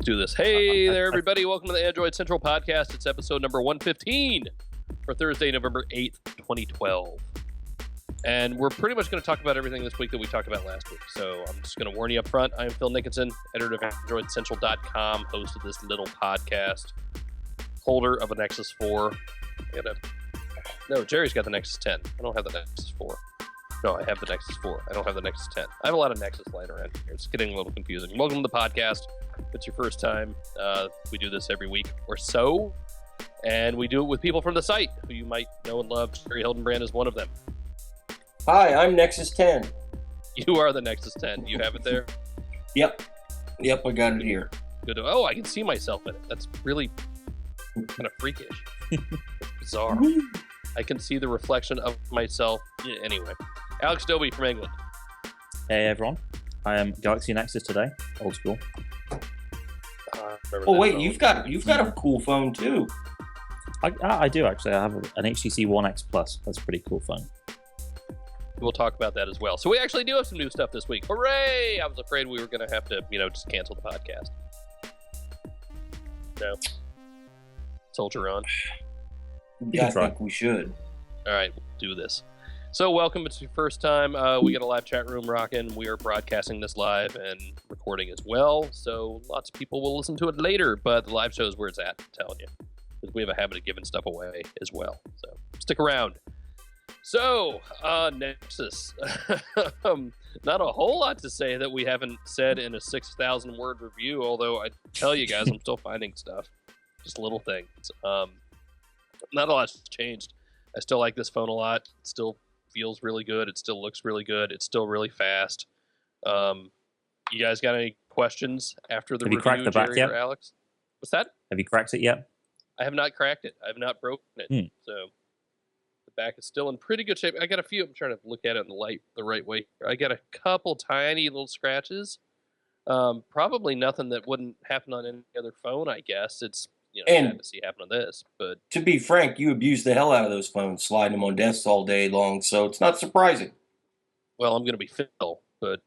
Do this. Hey there, everybody. Welcome to the Android Central Podcast. It's episode number 115 for Thursday, November 8th, 2012. And we're pretty much going to talk about everything this week that we talked about last week. So I'm just going to warn you up front. I'm Phil Nickinson, editor of AndroidCentral.com, host of this little podcast, holder of a Nexus 4. No, Jerry's got the Nexus 10. I don't have the Nexus 4. No, I have the Nexus 4. I don't have the Nexus 10. I have a lot of Nexus lying around here. It's getting a little confusing. Welcome to the podcast. If it's your first time, we do this every week or so, and we do it with people from the site who you might know and love. Jerry Hildenbrand is one of them. Hi, I'm Nexus 10. You are the Nexus 10. You have it there? Yep, I got it here. Good. Oh, I can see myself in it. That's really kind of freakish. Bizarre. I can see the reflection of myself. Yeah, anyway, Alex Dobie from England. Hey everyone, I am Galaxy Nexus today, old school. Oh wait, you've got a cool phone too. I do actually. I have an HTC One X Plus. That's a pretty cool phone. We'll talk about that as well. So we actually do have some new stuff this week. Hooray! I was afraid we were going to have to, just cancel the podcast. No. Soldier on. Yeah, I think we should. All right, we'll do this. So welcome. It's your first time. We got a live chat room rocking. We are broadcasting this live and recording as well. So lots of people will listen to it later, but the live show is where it's at, I'm telling you. Because we have a habit of giving stuff away as well. So stick around. So, Nexus. Not a whole lot to say that we haven't said in a 6,000 word review, although I tell you guys, I'm still finding stuff. Just little things. Not a lot's changed. I still like this phone a lot. It still feels really good. It still looks really good. It's still really fast. You guys got any questions after the review, cracked the back Jerry yet? or Alex? What's that? Have you cracked it yet? I have not cracked it. I have not broken it. So the back is still in pretty good shape. I got a few. I'm trying to look at it in the right way. I got a couple tiny little scratches. Probably nothing that wouldn't happen on any other phone, I guess. It's sad to see happen on this. But to be frank, you abuse the hell out of those phones, sliding them on desks all day long, so it's not surprising. Well, I'm going to be Phil, but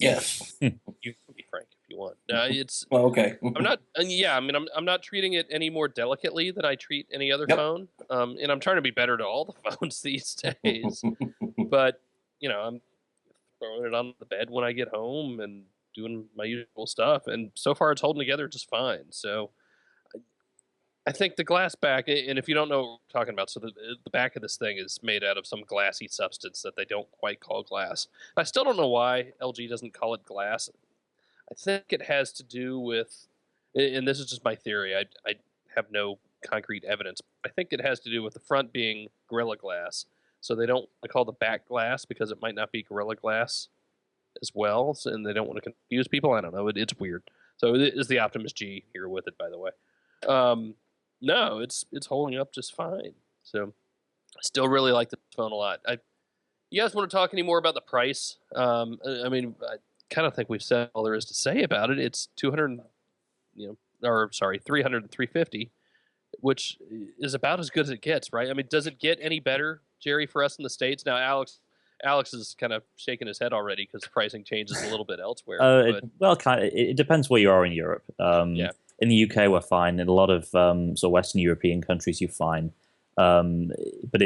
yes, you can be Frank if you want. It's well, okay. I'm not. I'm not treating it any more delicately than I treat any other phone. And I'm trying to be better to all the phones these days. But I'm throwing it on the bed when I get home and doing my usual stuff. And so far, it's holding together just fine. So I think the glass back, and if you don't know what we're talking about, so the back of this thing is made out of some glassy substance that they don't quite call glass. I still don't know why LG doesn't call it glass. I think it has to do with, and this is just my theory, I have no concrete evidence. I think it has to do with the front being Gorilla Glass. So they don't call the back glass because it might not be Gorilla Glass as well, and they don't want to confuse people. I don't know. It's weird. So it is the Optimus G here with it, by the way. No, it's holding up just fine. So I still really like the phone a lot. You guys want to talk any more about the price? I kind of think we've said all there is to say about it. It's $300 and $350, which is about as good as it gets, right? I mean, does it get any better, Jerry, for us in the States? Now, Alex is kind of shaking his head already because pricing changes a little bit elsewhere. It depends where you are in Europe. In the UK, we're fine. In a lot of sort of Western European countries, you're fine. But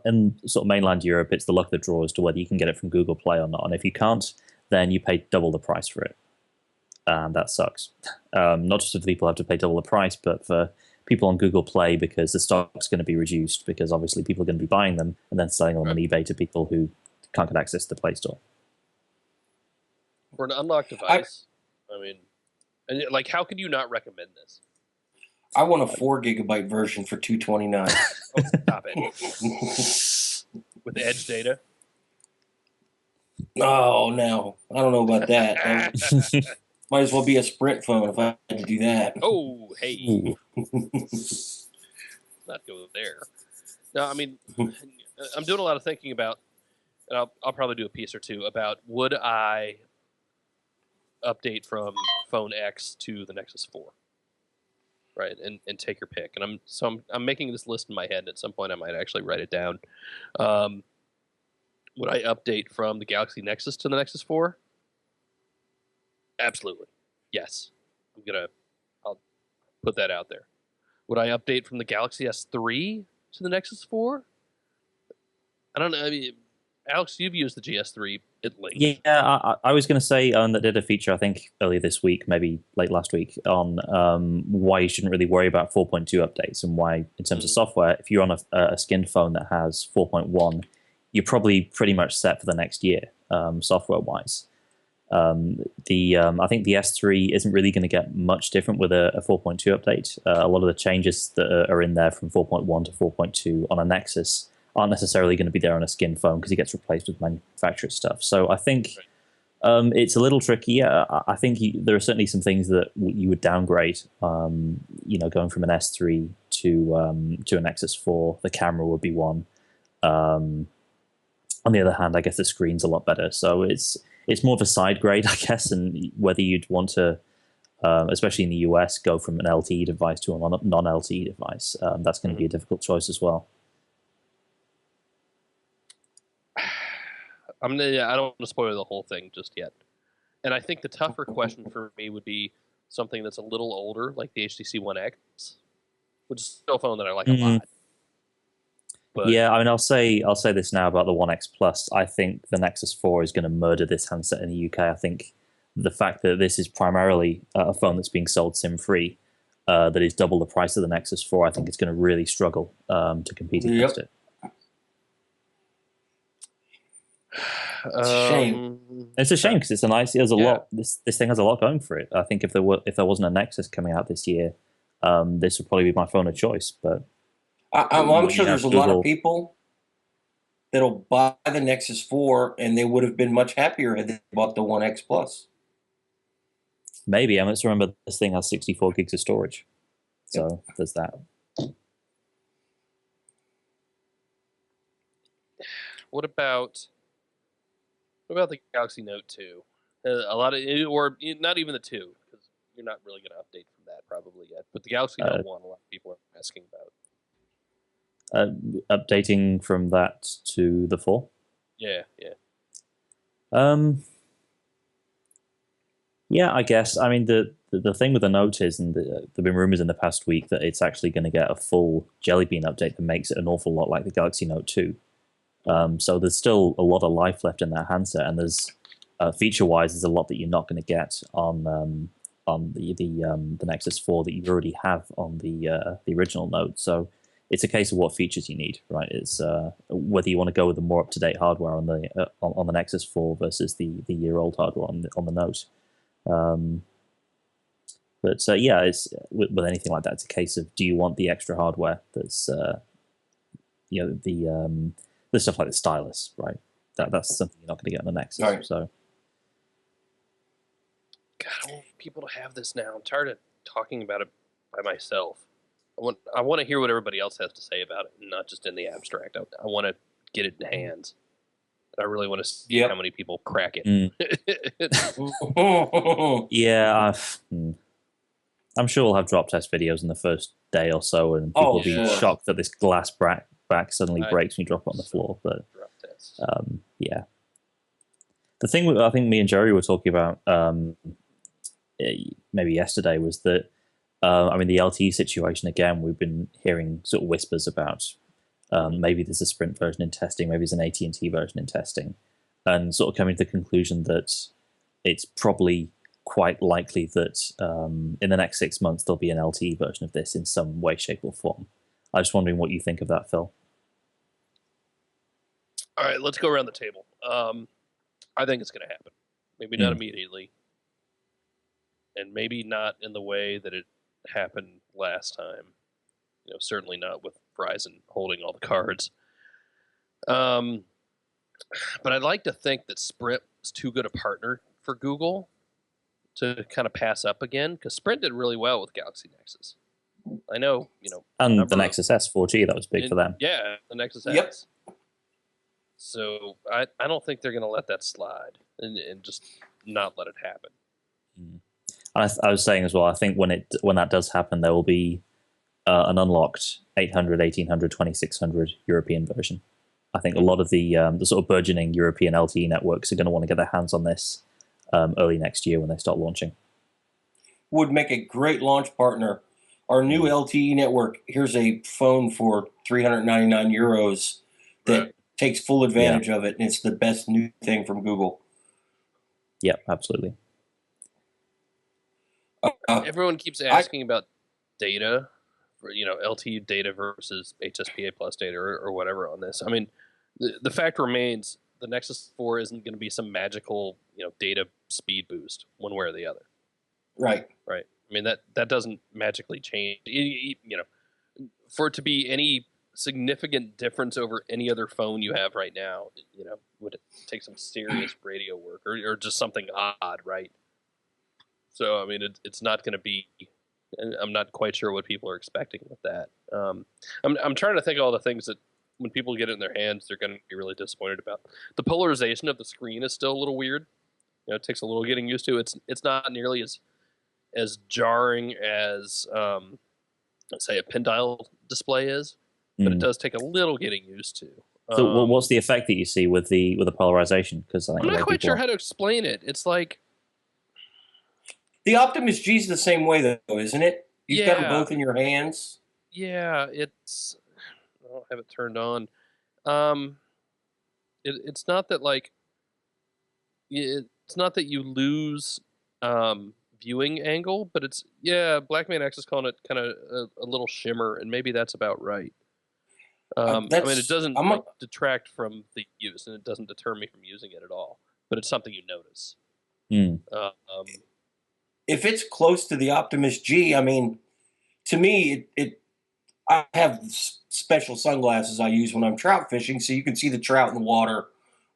in sort of mainland Europe, it's the luck of the draw as to whether you can get it from Google Play or not. And if you can't, then you pay double the price for it. And that sucks. Not just for the people who have to pay double the price, but for people on Google Play, because the stock's going to be reduced, because obviously people are going to be buying them and then selling them on eBay to people who can't get access to the Play Store. For an unlocked device, and how could you not recommend this? I want a 4 gigabyte version for $229. Oh, stop it. With edge data? Oh, no. I don't know about that. Might as well be a Sprint phone if I had to do that. Oh, hey. Not go there. No, I'm doing a lot of thinking about, and I'll probably do a piece or two about, would I update from Phone X to the Nexus 4, right? And take your pick. And I'm making this list in my head. And at some point, I might actually write it down. Would I update from the Galaxy Nexus to the Nexus 4? Absolutely, yes. I'll put that out there. Would I update from the Galaxy S3 to the Nexus 4? I don't know. I mean, Alex, you've used the GS3 at length. Yeah, I was going to say that did a feature, I think, earlier this week, maybe late last week, on why you shouldn't really worry about 4.2 updates and why, in terms of software, if you're on a skinned phone that has 4.1, you're probably pretty much set for the next year, software-wise. I think the S3 isn't really going to get much different with a 4.2 update. A lot of the changes that are in there from 4.1 to 4.2 on a Nexus aren't necessarily going to be there on a skin phone because it gets replaced with manufacturer stuff. So I think it's a little tricky. I think there are certainly some things that you would downgrade. Going from an S3 to a Nexus 4, the camera would be one. On the other hand, I guess the screen's a lot better. So it's more of a side grade, I guess, and whether you'd want to, especially in the US, go from an LTE device to a non-LTE device, that's going to be a difficult choice as well. I don't want to spoil the whole thing just yet. And I think the tougher question for me would be something that's a little older, like the HTC One X, which is still a phone that I like a lot. But yeah, I mean, I'll say this now about the One X Plus. I think the Nexus 4 is going to murder this handset in the UK. I think the fact that this is primarily a phone that's being sold SIM-free, that is double the price of the Nexus 4, I think it's going to really struggle to compete against it. It's a shame. It's a shame because it's a nice. There's a lot. This thing has a lot going for it. I think if there wasn't a Nexus coming out this year, this would probably be my phone of choice. But I'm sure there's a lot of people that'll buy the Nexus 4 and they would have been much happier had they bought the One X Plus. Maybe. I must remember this thing has 64 gigs of storage, so there's that. What about the Galaxy Note 2? A lot of, or not even the 2, because you're not really going to update from that probably yet. But the Galaxy Note 1, a lot of people are asking about. Updating from that to the 4? Yeah. Yeah, I guess. I mean, the thing with the Note is, and there've been rumors in the past week that it's actually going to get a full Jelly Bean update that makes it an awful lot like the Galaxy Note 2. So there's still a lot of life left in that handset, and there's feature-wise, there's a lot that you're not going to get on the Nexus 4 that you already have on the original Note. So it's a case of what features you need, right? It's whether you want to go with the more up-to-date hardware on the Nexus 4 versus the year-old hardware on the Note. But yeah, it's with anything like that, it's a case of, do you want the extra hardware that's the stuff like the stylus, right? That's something you're not going to get on the Nexus. Right. So, God, I want people to have this now. I'm tired of talking about it by myself. I want to hear what everybody else has to say about it, not just in the abstract. I want to get it in hands. I really want to see how many people crack it. Yeah, I'm sure we'll have drop test videos in the first day or so, and people will be shocked that this glass back suddenly breaks when you drop it on the floor. But yeah, the thing I think me and Jerry were talking about maybe yesterday was that I mean, the LTE situation again. We've been hearing sort of whispers about maybe there's a Sprint version in testing, maybe there's an AT&T version in testing, and sort of coming to the conclusion that it's probably quite likely that in the next 6 months there'll be an LTE version of this in some way, shape, or form. I was wondering what you think of that, Phil. All right, let's go around the table. I think it's going to happen. Maybe not immediately, and maybe not in the way that it happened last time. Certainly not with Verizon holding all the cards. But I'd like to think that Sprint is too good a partner for Google to kind of pass up again, because Sprint did really well with Galaxy Nexus. I know, and the Nexus S 4G, that was big for them. Yeah, the Nexus S. So I don't think they're going to let that slide and just not let it happen. I was saying as well, I think when that does happen, there will be an unlocked 800, 1800, 2600 European version. I think a lot of the sort of burgeoning European LTE networks are going to want to get their hands on this early next year when they start launching. would make a great launch partner. Our new LTE network, here's a phone for 399 euros that takes full advantage of it, and it's the best new thing from Google. Yeah, absolutely. Everyone keeps asking about data, for, LTE data versus HSPA plus data or whatever on this. I mean, the fact remains the Nexus 4 isn't going to be some magical, data speed boost one way or the other. Right. Right. I mean, that doesn't magically change. For it to be any significant difference over any other phone you have right now, would it take some serious radio work or just something odd, right? So, I mean, it's not going to be. I'm not quite sure what people are expecting with that. I'm trying to think of all the things that when people get it in their hands, they're going to be really disappointed about. The polarization of the screen is still a little weird. It takes a little getting used to. It's not nearly as jarring as say a pin dial display is, but it does take a little getting used to. So what's the effect that you see with the polarization? Because I'm not quite sure how to explain it. It's like the Optimus G is the same way though, isn't it? You've got them both in your hands. Yeah, it's. I don't have it turned on. It's not that like. It's not that you lose viewing angle, but it's Blackman X is calling it kind of a little shimmer, and maybe that's about right. I mean, it doesn't detract from the use, and it doesn't deter me from using it at all. But it's something you notice. If it's close to the Optimus G, I mean, to me, I have special sunglasses I use when I'm trout fishing, so you can see the trout in the water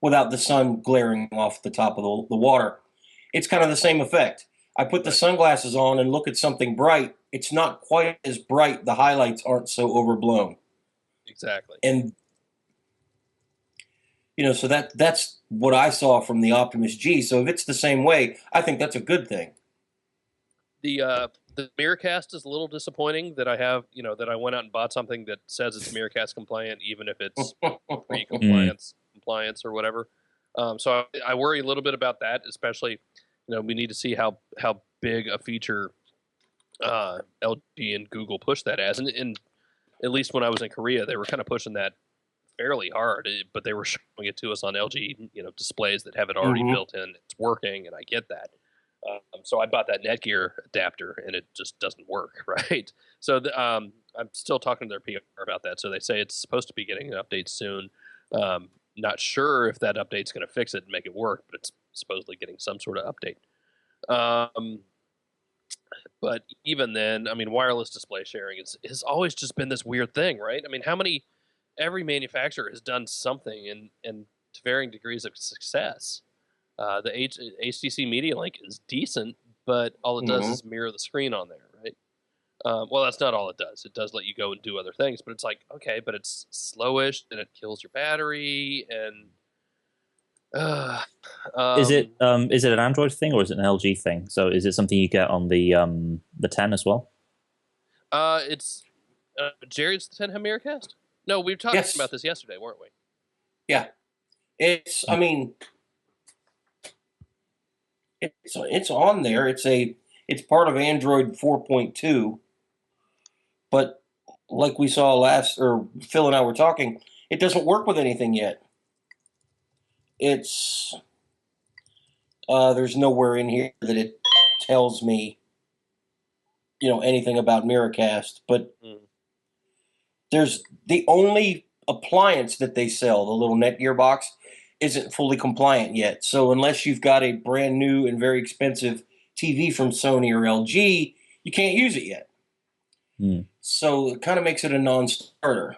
without the sun glaring off the top of the water. It's kind of the same effect. I put the sunglasses on and look at something bright. It's not quite as bright. The highlights aren't so overblown. Exactly. And, so that's what I saw from the Optimus G. So if it's the same way, I think that's a good thing. The Miracast is a little disappointing that I have, that I went out and bought something that says it's Miracast compliant, even if it's pre-compliance or whatever. So I worry a little bit about that, especially, we need to see how big a feature LG and Google push that as. And at least when I was in Korea, they were kind of pushing that fairly hard, but they were showing it to us on LG, displays that have it already built in. It's working, and I get that. So I bought that Netgear adapter, and it just doesn't work, right? So I'm still talking to their PR about that. So they say it's supposed to be getting an update soon. Not sure if that update's going to fix it and make it work, but it's supposedly getting some sort of update. But even then, I mean, wireless display sharing has always just been this weird thing, right? I mean, every manufacturer has done something and to varying degrees of success. The HTC Media Link is decent, but all it does is mirror the screen on there, right? Well, that's not all it does. It does let you go and do other things, but it's like, okay, but it's slowish and it kills your battery. And is it an Android thing or is it an LG thing? So is it something you get on the 10 as well? It's Jared's the 10 have Miracast? No, we were talking about this yesterday, weren't we? Yeah, it's. I mean, it's on there. It's part of Android 4.2. But like we saw Phil and I were talking, it doesn't work with anything yet. It's there's nowhere in here that it tells me, anything about Miracast. But there's the only appliance that they sell, the little Netgear box, isn't fully compliant yet. So unless you've got a brand new and very expensive TV from Sony or LG, you can't use it yet. So it kind of makes it a non-starter.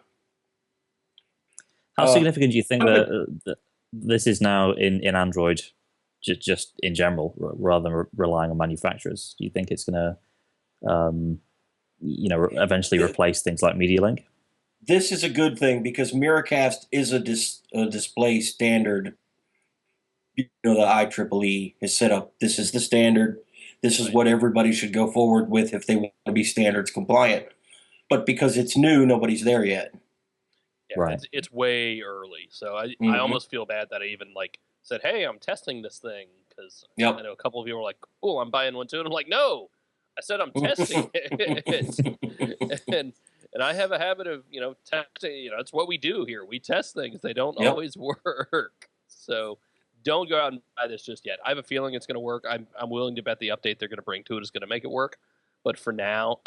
How significant do you think that this is now in Android, just in general, rather than relying on manufacturers? Do you think it's going to, eventually replace things like Media Link? This is a good thing because Miracast is a display standard. The IEEE has set up. This is the standard. This is what everybody should go forward with if they want to be standards compliant. But because it's new, nobody's there yet. Yeah, right. It's way early. So I almost feel bad that I even said, hey, I'm testing this thing. Because I know a couple of you were like, cool, I'm buying one too. And I'm like, no, I said I'm testing it, and I have a habit of testing. It's what we do here. We test things. They don't always work. So don't go out and buy this just yet. I have a feeling it's going to work. I'm willing to bet the update they're going to bring to it is going to make it work. But for now,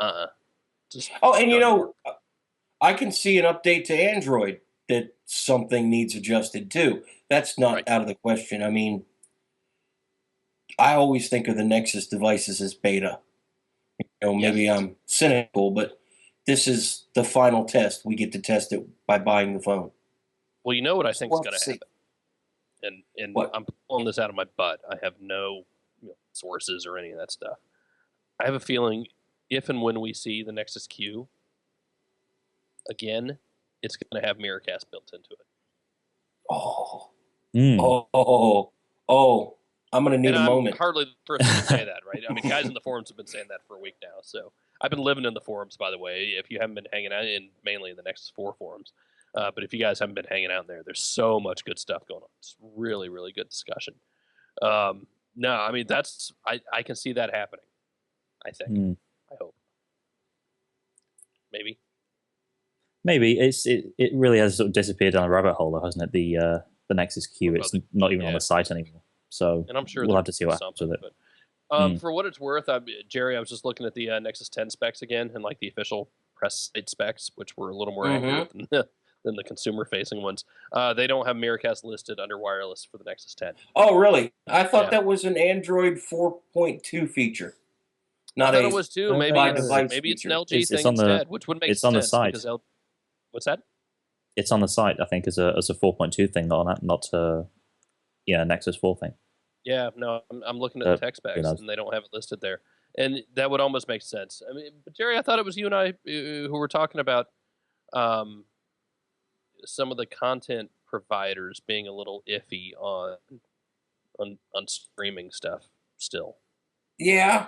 just I can see an update to Android that something needs adjusted too. That's not out of the question. I mean, I always think of the Nexus devices as beta. Maybe I'm cynical, but this is the final test. We get to test it by buying the phone. Well, you know what I think is going to happen, and I'm pulling this out of my butt. I have no sources or any of that stuff. I have a feeling if and when we see the Nexus Q again, it's going to have Miracast built into it. I'm going to need a moment. I'm hardly the person to say that, right? I mean, guys in the forums have been saying that for a week now. So I've been living in the forums, by the way. If you haven't been hanging out mainly in the Nexus 4 forums, but if you guys haven't been hanging out in there, there's so much good stuff going on. It's really, really good discussion. No, I mean, I can see that happening. I think. I hope. Maybe. It really has sort of disappeared down a rabbit hole, though, hasn't it? The Nexus Q, it's not even on the site anymore. So and I'm sure we'll have to see what happens with it. But, for what it's worth, Jerry, I was just looking at the Nexus 10 specs again, and like the official press site specs, which were a little more accurate than the consumer-facing ones. They don't have Miracast listed under wireless for the Nexus 10. Oh, really? I thought that was an Android 4.2 feature. I thought it was too. Maybe it's an LG thing instead, which would make sense. It's on the site. What's that? It's on the site, I think, as a 4.2 thing, not a Nexus 4 thing. Yeah, no, I'm looking at the tech specs, and they don't have it listed there. And that would almost make sense. I mean, but Jerry, I thought it was you and I who were talking about some of the content providers being a little iffy on streaming stuff still. Yeah,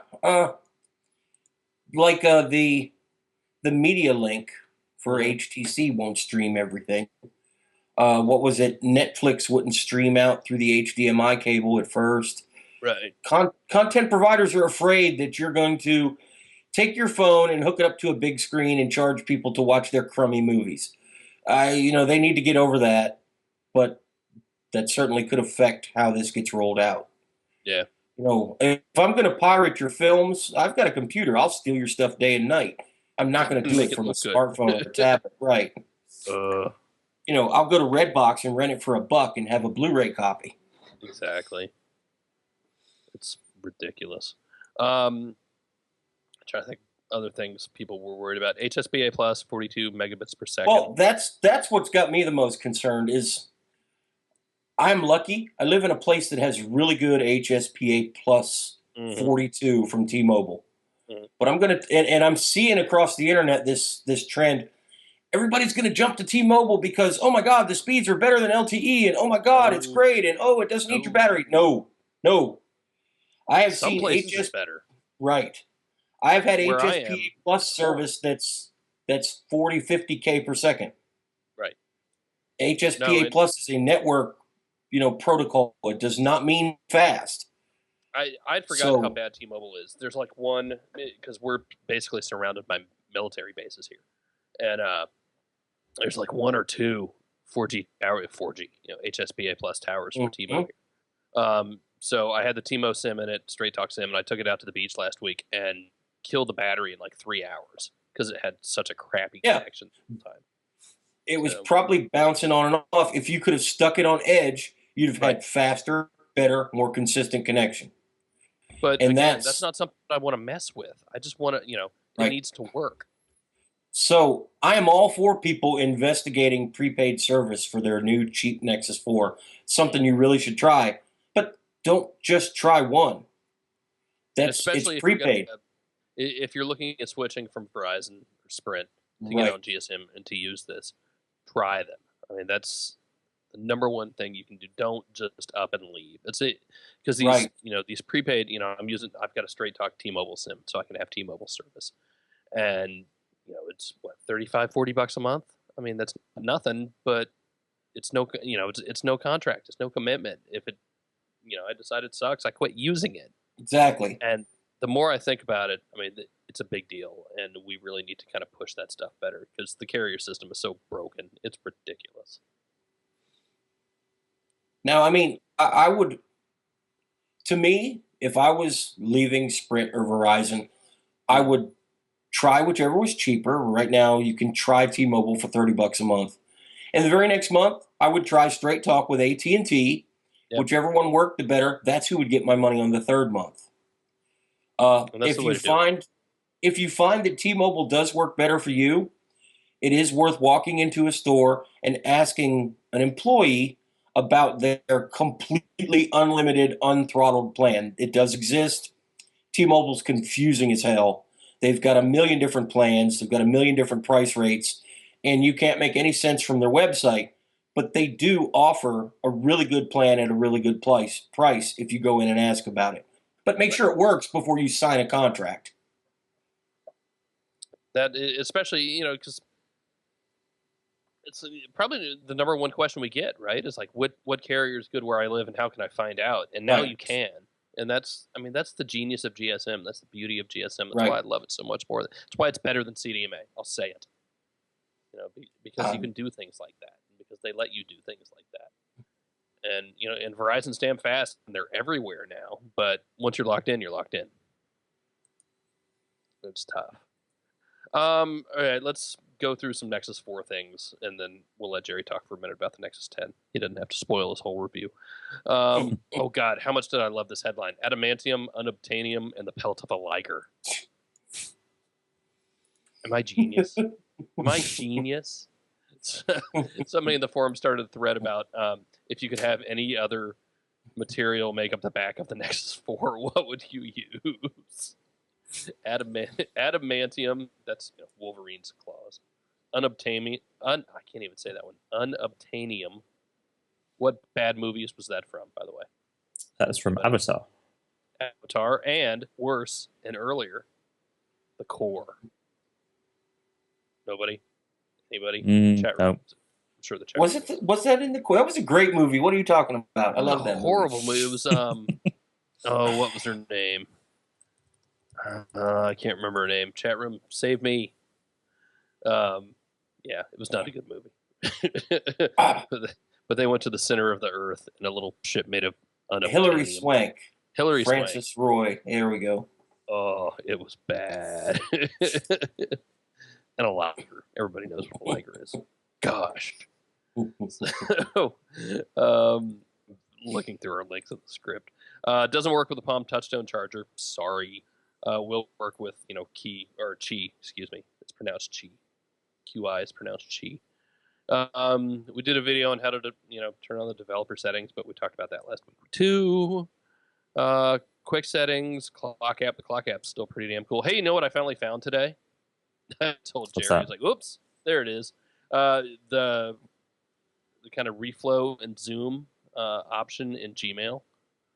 like the media link for HTC won't stream everything. What was it? Netflix wouldn't stream out through the HDMI cable at first. Right. Content providers are afraid that you're going to take your phone and hook it up to a big screen and charge people to watch their crummy movies. They need to get over that, but that certainly could affect how this gets rolled out. Yeah. If I'm going to pirate your films, I've got a computer. I'll steal your stuff day and night. I'm not going to do it from a smartphone or tablet. Right. I'll go to Redbox and rent it for $1 and have a Blu-ray copy. Exactly. It's ridiculous. I'm trying to think other things people were worried about. HSPA plus 42 megabits per second. Well, that's what's got me the most concerned is I'm lucky. I live in a place that has really good HSPA plus 42 from T-Mobile. But I'm going to, and I'm seeing across the internet this trend. Everybody's going to jump to T-Mobile because, oh my God, the speeds are better than LTE, and oh my God, it's great, and oh, it doesn't eat your battery. No. I have Some seen places better. Right. I've had HSPA plus service that's 40, 50K per second. Right. HSPA plus is a network, protocol. It does not mean fast. I'd forgotten how bad T-Mobile is. There's like one, because we're basically surrounded by military bases here. And there's like one or two 4G, HSPA plus towers for T-Mobile. So I had the T-Mo SIM in it, Straight Talk SIM, and I took it out to the beach last week and killed the battery in like 3 hours because it had such a crappy connection at the time. It was probably bouncing on and off. If you could have stuck it on edge, you'd have had faster, better, more consistent connection. But again, that's not something I want to mess with. I just want to, it needs to work. So I am all for people investigating prepaid service for their new cheap Nexus 4. Something you really should try, but don't just try one. It's prepaid. If you're looking at switching from Verizon or Sprint to get on GSM and to use this, try them. I mean, that's the number one thing you can do. Don't just up and leave. That's it. Because these, these prepaid, I've got a Straight Talk T-Mobile SIM, so I can have T-Mobile service. And, it's what, $35-40 a month? I mean, that's nothing, but it's no, it's no contract. It's no commitment. If it, I decide it sucks, I quit using it. Exactly. And the more I think about it, I mean, it's a big deal, and we really need to kind of push that stuff better because the carrier system is so broken. It's ridiculous. Now, I mean, I would, to me, if I was leaving Sprint or Verizon, I would try whichever was cheaper. Right now, you can try T-Mobile for $30 a month. And the very next month, I would try Straight Talk with AT&T. Yep. Whichever one worked the better, that's who would get my money on the third month. If you find that T-Mobile does work better for you, it is worth walking into a store and asking an employee about their completely unlimited, unthrottled plan. It does exist. T-Mobile's confusing as hell. They've got a million different plans. They've got a million different price rates, and you can't make any sense from their website. But they do offer a really good plan at a really good price if you go in and ask about it. But make sure it works before you sign a contract. That, especially, because it's probably the number one question we get, right? Is like, what carrier is good where I live, and how can I find out? And now you can, and that's the genius of GSM. That's the beauty of GSM. That's why I love it so much more. That's why it's better than CDMA. I'll say it. Because you can do things like that, because they let you do things like that. And and Verizon stand fast, and they're everywhere now. But once you're locked in, you're locked in. It's tough. All right, let's go through some Nexus 4 things, and then we'll let Jerry talk for a minute about the Nexus 10. He doesn't have to spoil his whole review. Oh, God, how much did I love this headline? Adamantium, unobtainium, and the pelt of a liger. Am I genius? Am I genius? Somebody in the forum started a thread about if you could have any other material make up the back of the Nexus 4, what would you use? Adamantium, that's Wolverine's claws. Unobtainium, I can't even say that one. Unobtainium. What bad movies was that from, by the way? That's from Avatar. Avatar, and worse and earlier, The Core. Nobody? Anybody? Chat room. No. I'm sure the chat was room. Was that in The Core? That was a great movie. What are you talking about? I love that horrible movie. It was what was her name? I can't remember her name. Chat room, save me. Yeah, it was not a good movie. But they went to the center of the earth in a little ship made of unobtainium. Hilary Swank. Francis Swank. Roy. There we go. Oh, it was bad. And a liger. Everybody knows what a liger is. Gosh. So, looking through our links of the script. Doesn't work with the Palm Touchstone charger. Sorry. Will work with, Qi, excuse me. It's pronounced Qi. QI is pronounced Qi. We did a video on how to, turn on the developer settings, but we talked about that last week too. Quick settings, clock app. The clock app's still pretty damn cool. Hey, you know what I finally found today? I told Jerry, he's like, "Oops, there it is." The kind of reflow and zoom option in Gmail.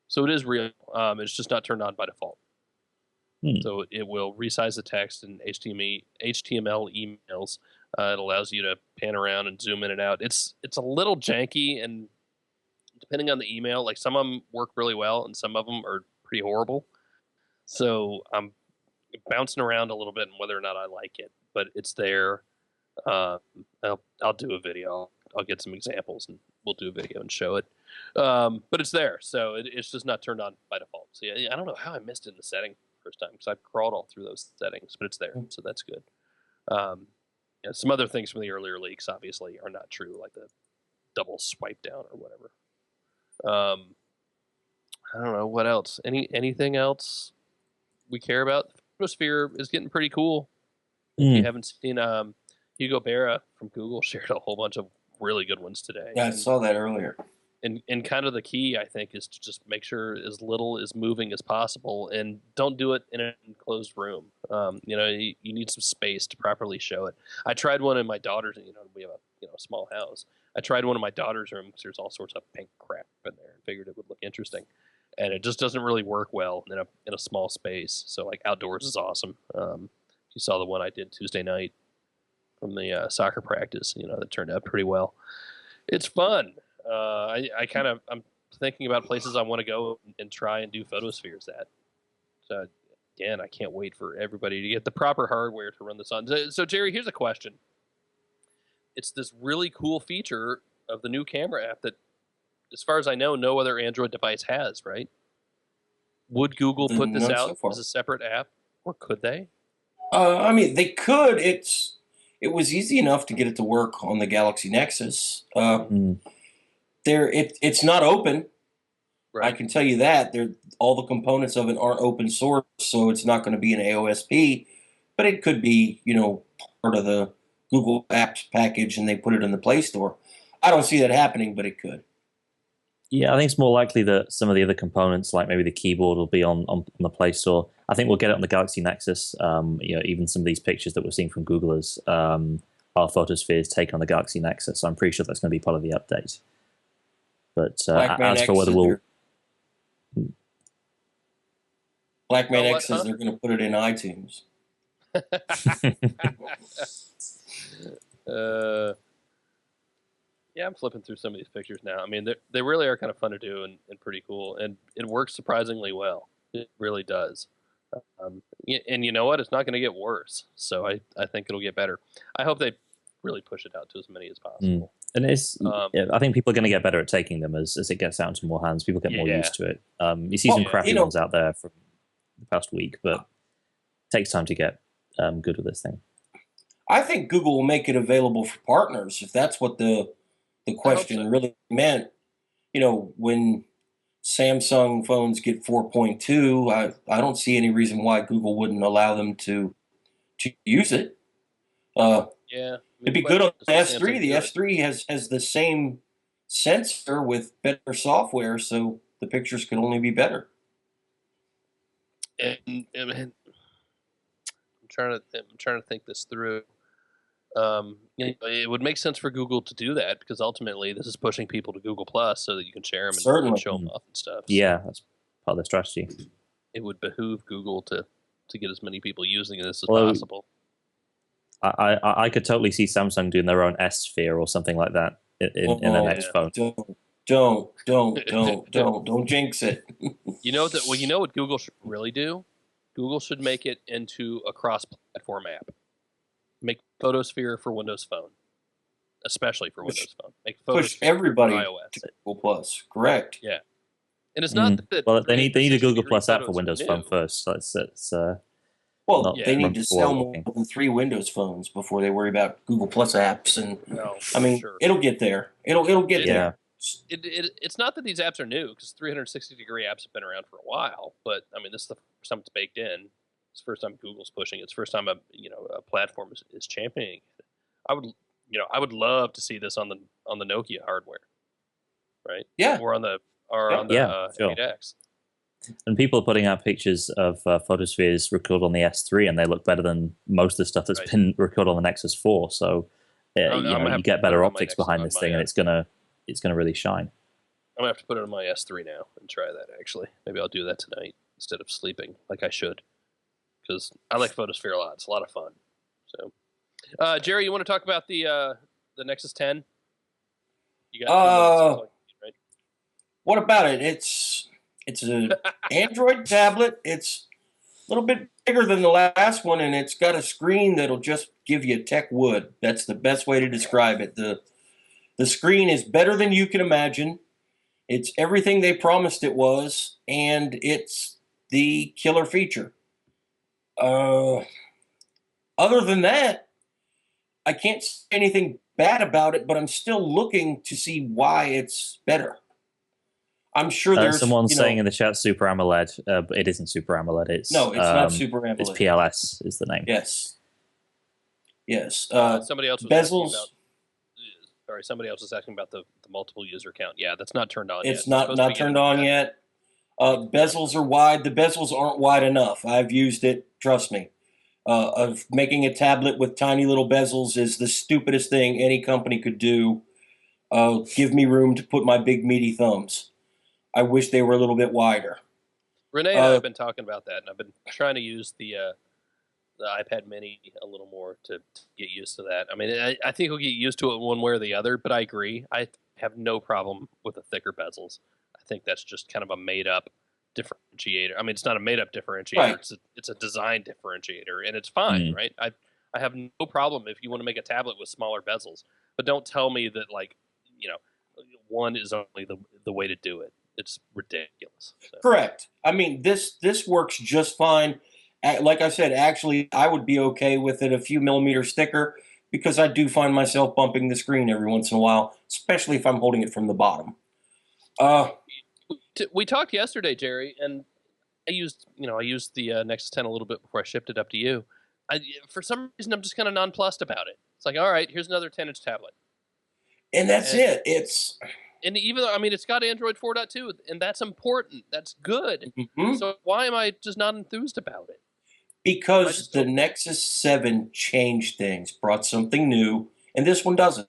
So it is real. It's just not turned on by default. So it will resize the text and HTML emails. It allows you to pan around and zoom in and out. It's a little janky, and depending on the email, like some of them work really well and some of them are pretty horrible. So I'm bouncing around a little bit on whether or not I like it, but it's there. I'll do a video. I'll get some examples and we'll do a video and show it. But it's there, so it's just not turned on by default. So yeah, I don't know how I missed it in the setting first time because I've crawled all through those settings, but it's there, so that's good. Some other things from the earlier leaks obviously are not true, like the double swipe down or whatever. I don't know what else. Anything else we care about? Photosphere is getting pretty cool. If you haven't seen, Hugo Berra from Google shared a whole bunch of really good ones today. Yeah, I saw that earlier. And kind of the key, I think, is to just make sure as little is moving as possible, and don't do it in an enclosed room. You need some space to properly show it. I tried one in my daughter's. We have a small house. I tried one in my daughter's room because there's all sorts of pink crap in there, and figured it would look interesting. And it just doesn't really work well in a small space. So like outdoors is awesome. You saw the one I did Tuesday night from the soccer practice. That turned out pretty well. It's fun. I'm thinking about places I want to go and try and do photospheres at. So again, I can't wait for everybody to get the proper hardware to run this on. So Jerry, here's a question. It's this really cool feature of the new camera app that, as far as I know, no other Android device has, right? Would Google put this out as a separate app, or could they? I mean, they could. It was easy enough to get it to work on the Galaxy Nexus. It's not open. Right. I can tell you that. All the components of it aren't open source, so it's not going to be an AOSP. But it could be, part of the Google Apps package, and they put it in the Play Store. I don't see that happening, but it could. Yeah, I think it's more likely that some of the other components, like maybe the keyboard, will be on the Play Store. I think we'll get it on the Galaxy Nexus. Even some of these pictures that we're seeing from Google as our Photospheres take on the Galaxy Nexus. So I'm pretty sure that's going to be part of the update. But as for whether we'll... Blackman X says they're going to put it in iTunes. Yeah, I'm flipping through some of these pictures now. I mean, they really are kind of fun to do and pretty cool, and it works surprisingly well. It really does. And you know what? It's not going to get worse, so I think it'll get better. I hope they really push it out to as many as possible. And I think people are going to get better at taking them as it gets out into more hands. People get more used to it. You see some crappy ones out there from the past week, but it takes time to get good with this thing. I think Google will make it available for partners, if that's what the question really meant. When Samsung phones get 4.2, I don't see any reason why Google wouldn't allow them to use it. It'd be good on the S3. The S3 has the same sensor with better software, so the pictures can only be better. And I'm trying to think this through. It would make sense for Google to do that because ultimately this is pushing people to Google Plus so that you can share them and show them off and stuff. Yeah, that's part of the strategy. It would behoove Google to get as many people using this as possible. I could totally see Samsung doing their own S Sphere or something like that in their next phone. Don't jinx it. You know what Google should really do? Google should make it into a cross-platform app. Make Photosphere for Windows Phone, especially for Windows Phone. Make push everybody to Google Plus. Correct. Yeah, and it's not that. Well, they need a Google Plus app for Windows Phone first. So they need to sell more than 3 Windows phones before they worry about Google Plus apps. And it'll get there. It'll get there. It's not that these apps are new because 360-degree apps have been around for a while, but I mean this is the first time it's baked in. It's the first time Google's pushing it. It's the first time a platform is championing it. I would love to see this on the Nokia hardware, right? Yeah. Or on the 8X. And people are putting out pictures of Photospheres recorded on the S3, and they look better than most of the stuff that's been recorded on the Nexus 4. So you get better optics behind this thing, and it's gonna really shine. I'm gonna have to put it on my S3 now and try that. Actually, maybe I'll do that tonight instead of sleeping like I should. Because I like Photosphere a lot. It's a lot of fun. So, Jerry, you want to talk about the Nexus 10? You got right? What about it? It's an Android tablet. It's a little bit bigger than the last one, and it's got a screen that'll just give you tech wood. That's the best way to describe it. The screen is better than you can imagine. It's everything they promised it was, and it's the killer feature. Other than that, I can't say anything bad about it, but I'm still looking to see why it's better. I'm sure there's someone's saying in the chat Super AMOLED, but it isn't Super AMOLED. It's not Super AMOLED. It's PLS is the name. Yes. Somebody else was bezels. Somebody else was asking about the multiple user count. Yeah, that's not turned on yet. It's not turned on yet. Bezels are wide. The bezels aren't wide enough. I've used it. Trust me. Of making a tablet with tiny little bezels is the stupidest thing any company could do. Give me room to put my big meaty thumbs. I wish they were a little bit wider. Renee and I have been talking about that, and I've been trying to use the iPad Mini a little more to get used to that. I mean, I think we'll get used to it one way or the other, but I agree. I have no problem with the thicker bezels. I think that's just kind of a made-up differentiator. I mean, it's not a made-up differentiator. Right. It's a design differentiator, and it's fine, right? I have no problem if you want to make a tablet with smaller bezels, but don't tell me that, like, one is only the way to do it. It's ridiculous. So. Correct. I mean, this works just fine. Like I said, actually, I would be okay with it a few millimeters thicker because I do find myself bumping the screen every once in a while, especially if I'm holding it from the bottom. We talked yesterday, Jerry, and I used the Nexus 10 a little bit before I shipped it up to you. For some reason, I'm just kind of nonplussed about it. It's like, all right, here's another 10-inch tablet. And that's it. And even though, I mean, it's got Android 4.2, and that's important. That's good. Mm-hmm. So why am I just not enthused about it? Because the Nexus 7 changed things, brought something new, and this one doesn't.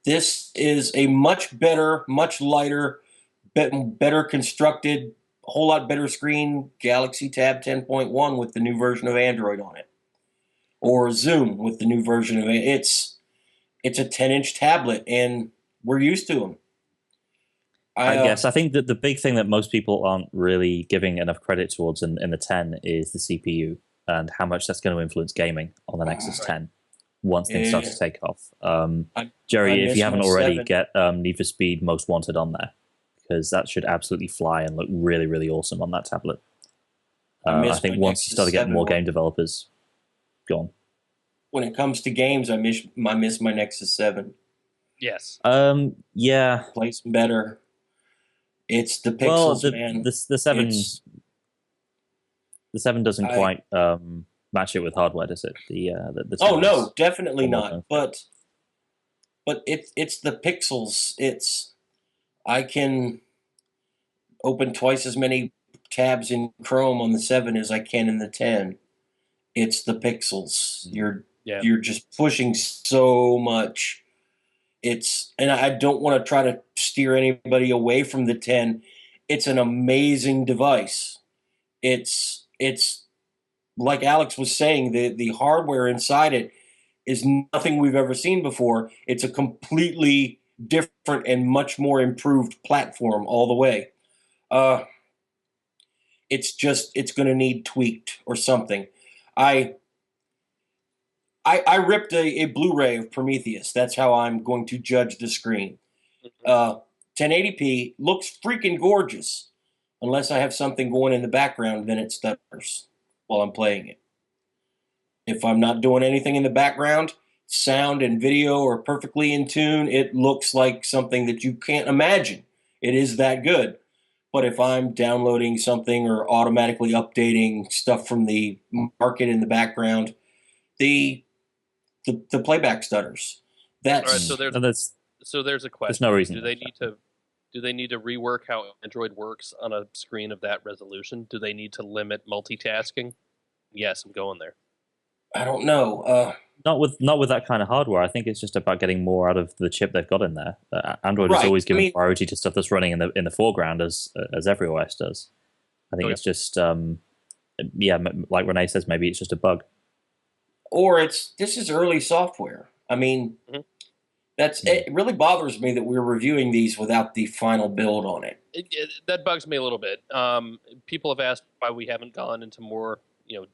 This is a much better, much lighter, better constructed, a whole lot better screen Galaxy Tab 10.1 with the new version of Android on it. Or Zoom with the new version of it. It's a 10-inch tablet, and we're used to them. I guess. I think that the big thing that most people aren't really giving enough credit towards in the 10 is the CPU and how much that's going to influence gaming on the Nexus 10 once things start to take off. Jerry, if you haven't already, get Need for Speed Most Wanted on there, because that should absolutely fly and look really, really awesome on that tablet. I think once you start to get more game developers, go on. When it comes to games, I miss my Nexus 7. Yes. Yeah. Plays better. It's the pixels, man. The 7 doesn't quite match it with hardware, does it? The no, definitely not. But it's the pixels. I can open twice as many tabs in Chrome on the 7 as I can in the 10. It's the pixels. You're just pushing so much. And I don't want to try to steer anybody away from the 10. It's an amazing device. It's like Alex was saying, the hardware inside it is nothing we've ever seen before. It's a completely different and much more improved platform all the way. It's going to need tweaked or something. I ripped a Blu-ray of Prometheus. That's how I'm going to judge the screen. 1080p looks freaking gorgeous. Unless I have something going in the background, then it stutters while I'm playing it. If I'm not doing anything in the background, sound and video are perfectly in tune. It looks like something that you can't imagine. It is that good. But if I'm downloading something or automatically updating stuff from the market in the background, the playback stutters. That's all right, so there's a question. There's no reason. Do they need to rework how Android works on a screen of that resolution? Do they need to limit multitasking? Yes, I'm going there. I don't know. Not with that kind of hardware. I think it's just about getting more out of the chip they've got in there. Android is always giving priority to stuff that's running in the foreground, as every OS does. I think it's just like Renee says, maybe it's just a bug. Or this is early software. I mean, it really bothers me that we're reviewing these without the final build on it. That bugs me a little bit. People have asked why we haven't gone into more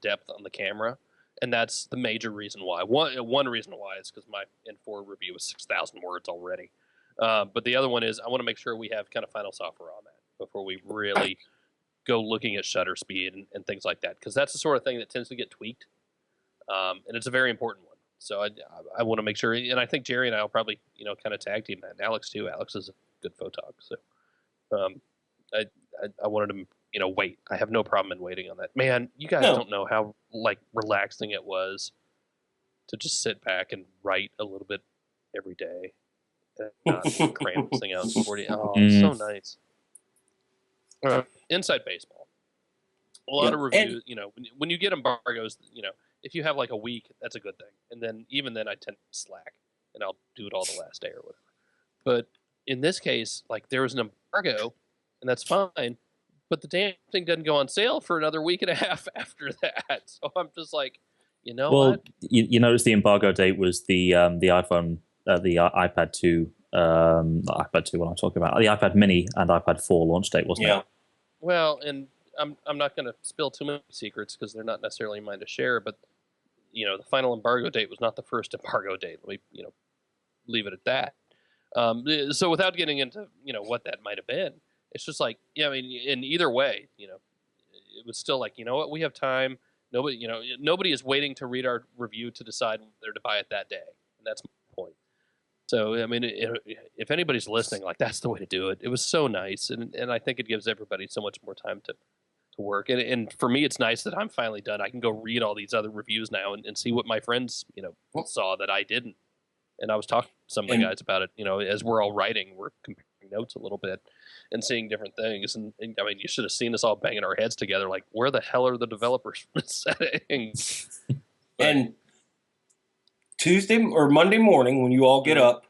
depth on the camera, and that's the major reason why. One reason why is because my N4 review is 6,000 words already. But the other one is I want to make sure we have kind of final software on that before we really go looking at shutter speed and things like that, because that's the sort of thing that tends to get tweaked. And it's a very important one. So I want to make sure, and I think Jerry and I will probably, kind of tag team that. And Alex too. Alex is a good photog. So I wanted to, wait. I have no problem in waiting on that. Man, you guys don't know how relaxing it was to just sit back and write a little bit every day and not cram this thing out in 40. Oh, so nice. Inside baseball. A lot of reviews, when you get embargoes, if you have like a week, that's a good thing. And then even then I tend to slack and I'll do it all the last day or whatever. But in this case, there was an embargo and that's fine. But the damn thing doesn't go on sale for another week and a half after that. So I'm just like, what? You notice the embargo date was the iPhone, the iPad 2, not iPad 2 what I'm talking about, the iPad mini and iPad 4 launch date, wasn't it? Well, and I'm not going to spill too many secrets because they're not necessarily mine to share, but the final embargo date was not the first embargo date. Let me leave it at that. So without getting into what that might have been, it's just like, yeah, I mean, in either way, it was still like, you know what, we have time. Nobody is waiting to read our review to decide whether to buy it that day, and that's my point. So I mean, if anybody's listening, like, that's the way to do it. It was so nice, and I think it gives everybody so much more time to work. And for me, it's nice that I'm finally done. I can go read all these other reviews now and see what my friends saw that I didn't. And I was talking to some of the guys about it. As we're all writing, we're comparing notes a little bit and seeing different things. And I mean, you should have seen us all banging our heads together, like, where the hell are the developers setting? And Tuesday or Monday morning, when you all get up,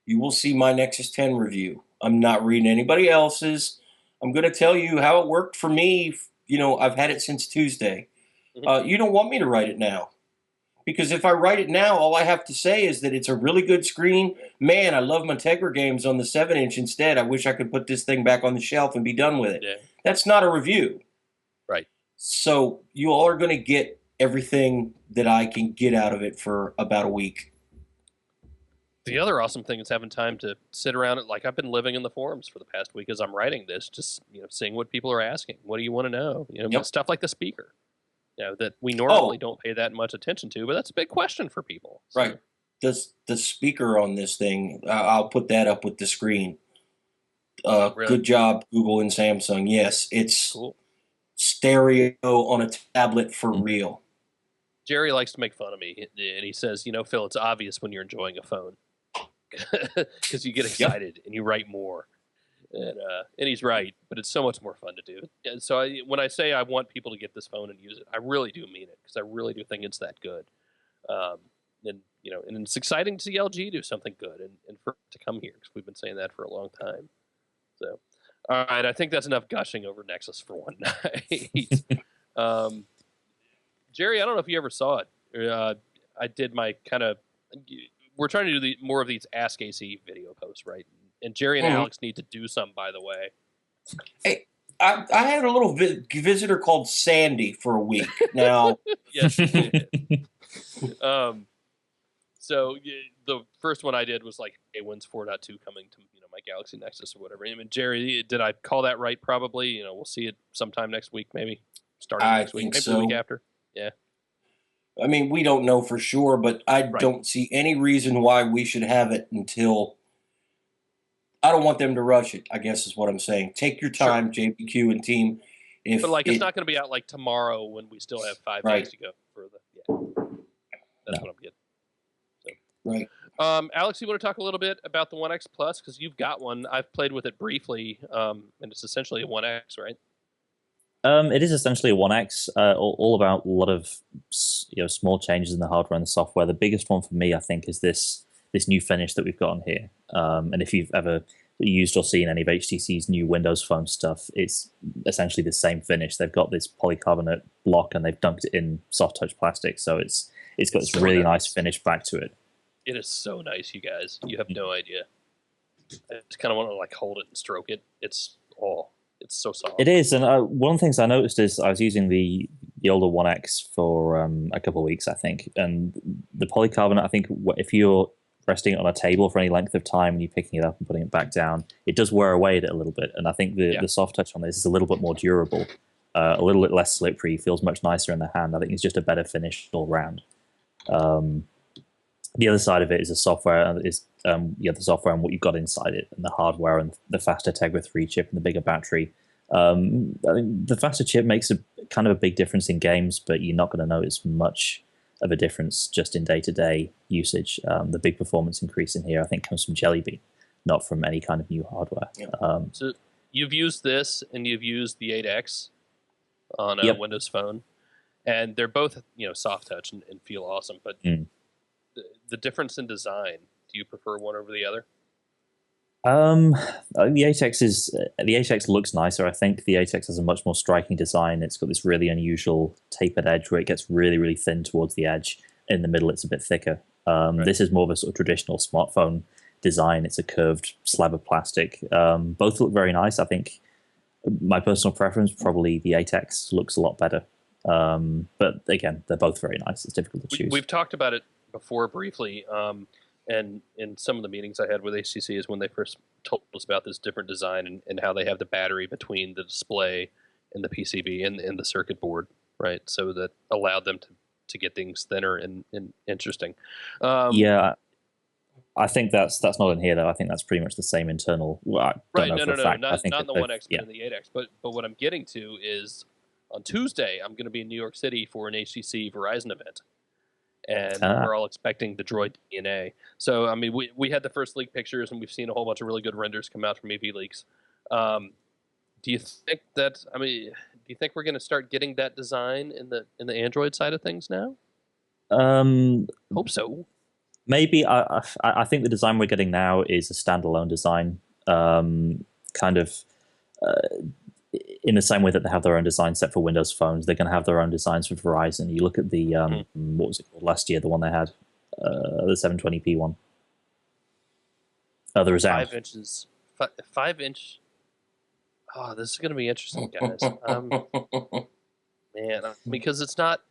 you will see my Nexus 10 review. I'm not reading anybody else's. I'm going to tell you how it worked for me. I've had it since Tuesday. You don't want me to write it now. Because if I write it now, all I have to say is that it's a really good screen. Man, I love my Tegra games on the 7-inch instead. I wish I could put this thing back on the shelf and be done with it. Yeah. That's not a review. Right. So you all are going to get everything that I can get out of it for about a week. The other awesome thing is having time to sit around it. Like, I've been living in the forums for the past week as I'm writing this, just seeing what people are asking. What do you want to know? Stuff like the speaker. That we normally don't pay that much attention to, but that's a big question for people. So. Right. The speaker on this thing, I'll put that up with the screen. Really? Good job, Google and Samsung. Yes, it's cool. Stereo on a tablet for real. Jerry likes to make fun of me, and he says, Phil, it's obvious when you're enjoying a phone because you get excited and you write more. And he's right, but it's so much more fun to do. And so when I say I want people to get this phone and use it, I really do mean it, because I really do think it's that good. And it's exciting to see LG do something good and for it to come here, because we've been saying that for a long time. So, all right, I think that's enough gushing over Nexus for one night. Jerry, I don't know if you ever saw it. I did my kind of. We're trying to do more of these Ask AC video posts, right? And Jerry and Alex need to do some, by the way. Hey, I had a little visitor called Sandy for a week now. Yes, you did. So the first one I did was like, hey, when's 4.2 coming to my Galaxy Nexus or whatever? I mean, Jerry, did I call that right? Probably. We'll see it sometime next week, maybe starting next week, maybe the week after. Yeah. I mean, we don't know for sure, but I don't see any reason why we should have it until. I don't want them to rush it, I guess is what I'm saying. Take your time, sure. JBQ and team. But it's not going to be out like tomorrow when we still have 5 days to go for that's what I'm getting. So. Right. Alex, you want to talk a little bit about the One X Plus, because you've got one. I've played with it briefly, and it's essentially a One X, right? It is essentially a One X, all about a lot of small changes in the hardware and the software. The biggest one for me, I think, is this new finish that we've got on here. And if you've ever used or seen any of HTC's new Windows Phone stuff, it's essentially the same finish. They've got this polycarbonate block and they've dunked it in soft touch plastic, so it's got this really nice finish back to it. It is so nice, you guys. You have no idea. I just kind of want to hold it and stroke it. It's so soft. It is, and one of the things I noticed is I was using the older One X for a couple of weeks, I think, and the polycarbonate, I think if you're resting it on a table for any length of time and you're picking it up and putting it back down, it does wear away at it a little bit. And I think the soft touch on this is a little bit more durable, a little bit less slippery, feels much nicer in the hand. I think it's just a better finish all round. The other side of it is the software, the software and what you've got inside it, and the hardware and the faster Tegra 3 chip and the bigger battery. I think the faster chip makes a kind of a big difference in games, but you're not going to notice much of a difference just in day-to-day usage. The big performance increase in here, I think, comes from Jelly Bean, not from any kind of new hardware. So you've used this and you've used the 8X on a Windows Phone, and they're both soft touch and feel awesome. But the difference in design, do you prefer one over the other? The 8X looks nicer. I think the 8X has a much more striking design. It's got this really unusual tapered edge where it gets really, really thin towards the edge. In the middle, it's a bit thicker. This is more of a sort of traditional smartphone design. It's a curved slab of plastic. Both look very nice. I think My personal preference, probably the 8X looks a lot better. But again, they're both very nice. It's difficult to choose. We've talked about it before briefly, and in some of the meetings I had with HTC is when they first told us about this different design and how they have the battery between the display and the PCB and the circuit board, right? So that allowed them to get things thinner and interesting. Yeah, I think that's not in here though. I think that's pretty much the same internal. Well, I don't know for a fact. Not in the One X, but yeah. in the 8X. But what I'm getting to is on Tuesday I'm going to be in New York City for an HTC Verizon event, and we're all expecting the Droid DNA. So I mean, we had the first leak pictures, and we've seen a whole bunch of really good renders come out from AV Leaks. Do you think that? I mean, do you think we're going to start getting that design in the Android side of things now? Hope so. Maybe. I think the design we're getting now is a standalone design, kind of in the same way that they have their own design set for Windows phones. They're going to have their own designs for Verizon. You look at the what was it called last year? The one they had, the 720p one. The Resound. 5 inches, 5-inch. Oh, this is going to be interesting, guys. Man, because it's not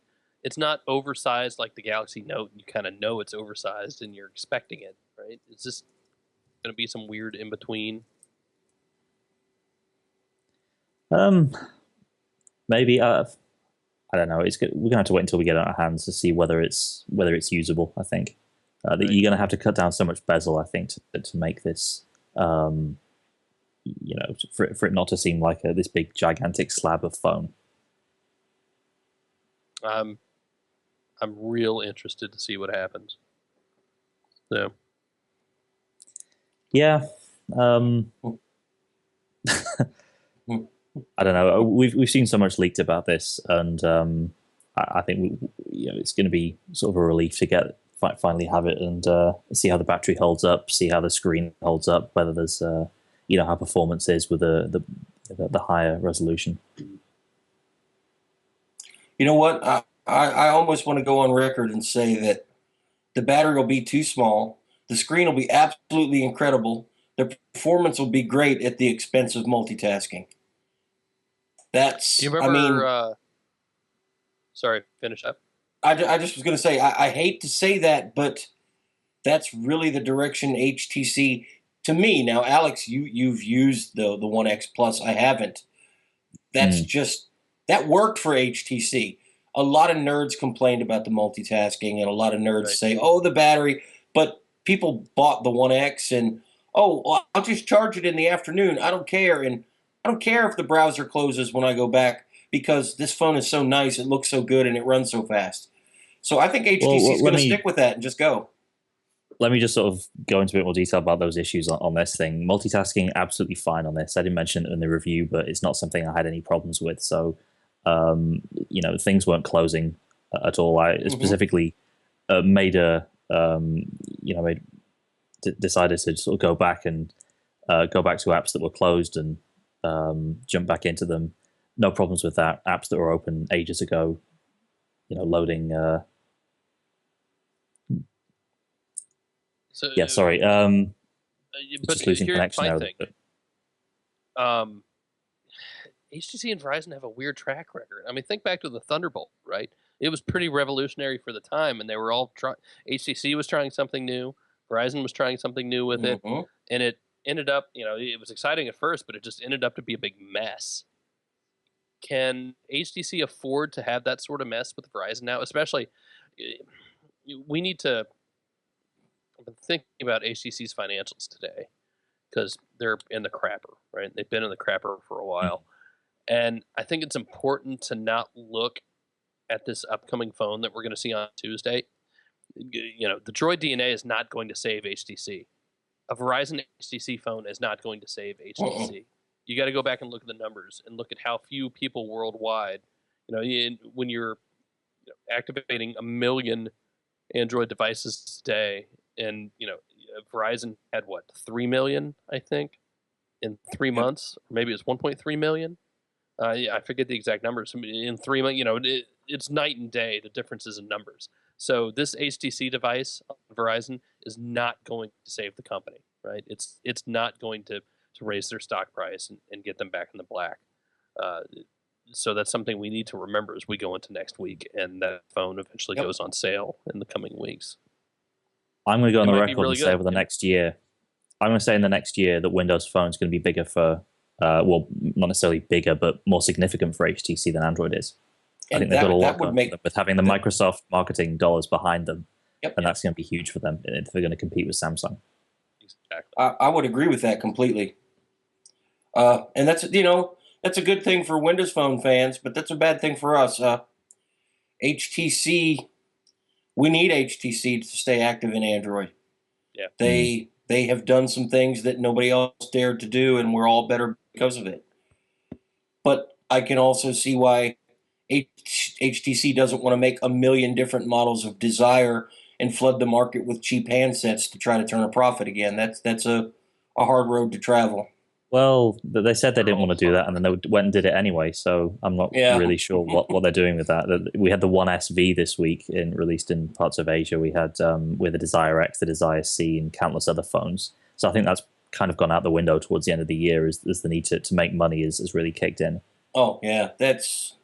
oversized like the Galaxy Note. You kind of know it's oversized and you're expecting it, right? It's just going to be some weird in between. Maybe I don't know. We're gonna have to wait until we get it in our hands to see whether it's usable. I think that you're gonna have to cut down so much bezel. I think to make this, for it not to seem like this big gigantic slab of phone. I'm real interested to see what happens. So. Yeah. I don't know. We've seen so much leaked about this, and I think it's going to be sort of a relief to finally have it and see how the battery holds up, see how the screen holds up, whether there's how performance is with the higher resolution. You know what? I almost want to go on record and say that the battery will be too small. The screen will be absolutely incredible. The performance will be great at the expense of multitasking. You remember? Sorry, finish up. I just was going to say, I hate to say that, but that's really the direction HTC, to me. Now, Alex, you've used the One X Plus. I haven't. That's that worked for HTC. A lot of nerds complained about the multitasking, and a lot of nerds say, oh, the battery. But people bought the One X, and, I'll just charge it in the afternoon. I don't care. And I don't care if the browser closes when I go back, because this phone is so nice, it looks so good, and it runs so fast. So I think HTC is going to stick with that and just go. Let me just sort of go into a bit more detail about those issues on this thing. Multitasking, absolutely fine on this. I didn't mention it in the review, but it's not something I had any problems with. So, things weren't closing at all. I specifically decided to sort of go back to apps that were closed and jump back into them. No problems with that. Apps that were open ages ago, loading. Sorry. But just losing connection there. HTC and Verizon have a weird track record. I mean, think back to the Thunderbolt, right? It was pretty revolutionary for the time, and they were all HTC was trying something new, Verizon was trying something new with it, and it ended up, it was exciting at first, but it just ended up to be a big mess. Can HTC afford to have that sort of mess with Verizon now? Especially, we need to. I've been thinking about HTC's financials today because they're in the crapper, right? They've been in the crapper for a while. And I think it's important to not look at this upcoming phone that we're going to see on Tuesday. The Droid DNA is not going to save HTC. A Verizon HTC phone is not going to save HTC. You got to go back and look at the numbers and look at how few people worldwide, when you're activating 1 million Android devices today, and Verizon had 3 million, I think, in 3 months, or maybe it's 1.3 million. I forget the exact numbers. In 3 months, it's night and day, the differences in numbers. So this HTC device on Verizon is not going to save the company, right? It's not going to to raise their stock price and get them back in the black. So that's something we need to remember as we go into next week, and that phone eventually goes on sale in the coming weeks. I'm going to go on the record and say over the next year, I'm going to say in the next year that Windows Phone is going to be bigger for, well, not necessarily bigger, but more significant for HTC than Android is. I think they've got a lot going for them with having the Microsoft marketing dollars behind them, and that's going to be huge for them if they're going to compete with Samsung. Exactly. I would agree with that completely. And that's, that's a good thing for Windows Phone fans, but that's a bad thing for us. HTC, we need HTC to stay active in Android. Yeah. They have done some things that nobody else dared to do, and we're all better because of it. But I can also see why HTC doesn't want to make a million different models of Desire and flood the market with cheap handsets to try to turn a profit again. That's a hard road to travel. Well, they said they didn't want to do that, and then they went and did it anyway. So I'm not really sure what they're doing with that. We had the One SV this week, released in parts of Asia. We had with the Desire X, the Desire C, and countless other phones. So I think that's kind of gone out the window towards the end of the year as the need to make money is really kicked in. Oh yeah, that's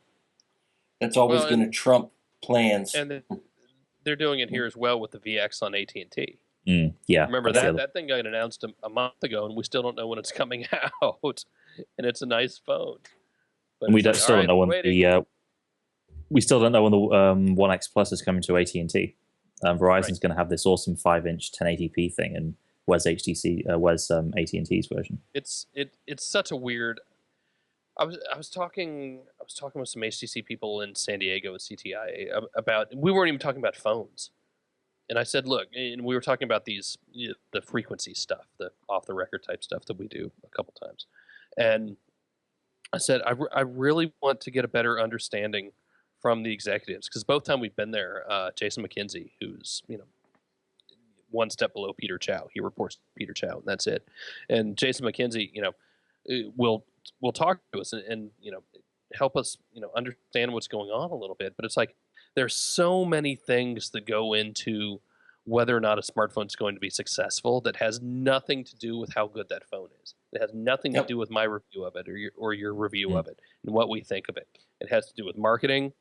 always going to trump plans. And they're doing it here as well with the VX on AT&T. Yeah, remember that thing got announced a month ago, and we still don't know when it's coming out. And it's a nice phone, but we still don't know when the One X Plus is coming to AT&T. Verizon's going to have this awesome 5-inch 1080p thing, and where's AT&T's version? It's such a weird. I was talking with some HTC people in San Diego at CTI about. We weren't even talking about phones. And I said, look, and we were talking about the frequency stuff, the off-the-record type stuff that we do a couple times. And I said, I really want to get a better understanding from the executives, because both time we've been there, Jason McKinsey, who's one step below Peter Chow, he reports to Peter Chow, and that's it. And Jason McKinsey, will talk to us and help us understand what's going on a little bit. But it's like, there's so many things that go into whether or not a smartphone is going to be successful that has nothing to do with how good that phone is. It has nothing to do with my review of it or your review of it and what we think of it. It has to do with marketing.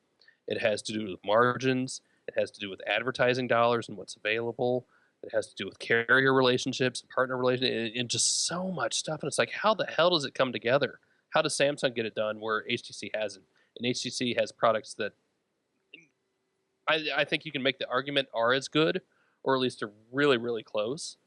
It has to do with margins. It has to do with advertising dollars and what's available. It has to do with carrier relationships, partner relationships, and just so much stuff. And it's like, how the hell does it come together? How does Samsung get it done where HTC hasn't? And HTC has products that I think you can make the argument are as good, or at least are really, really close.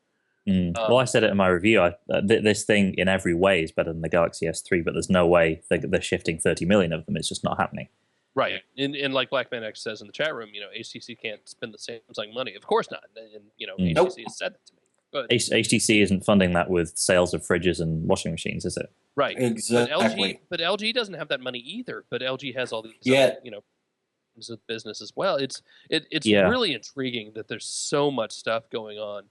Well, I said it in my review. This thing in every way is better than the Galaxy S3, but there's no way they're shifting 30 million of them. It's just not happening. Right. And like Blackman X says in the chat room, HTC can't spend the Samsung money. Of course not. And HTC has said that to me. But HTC isn't funding that with sales of fridges and washing machines, is it? Right. Exactly. But LG doesn't have that money either. But LG has all these other, of business as well. It's really intriguing that there's so much stuff going on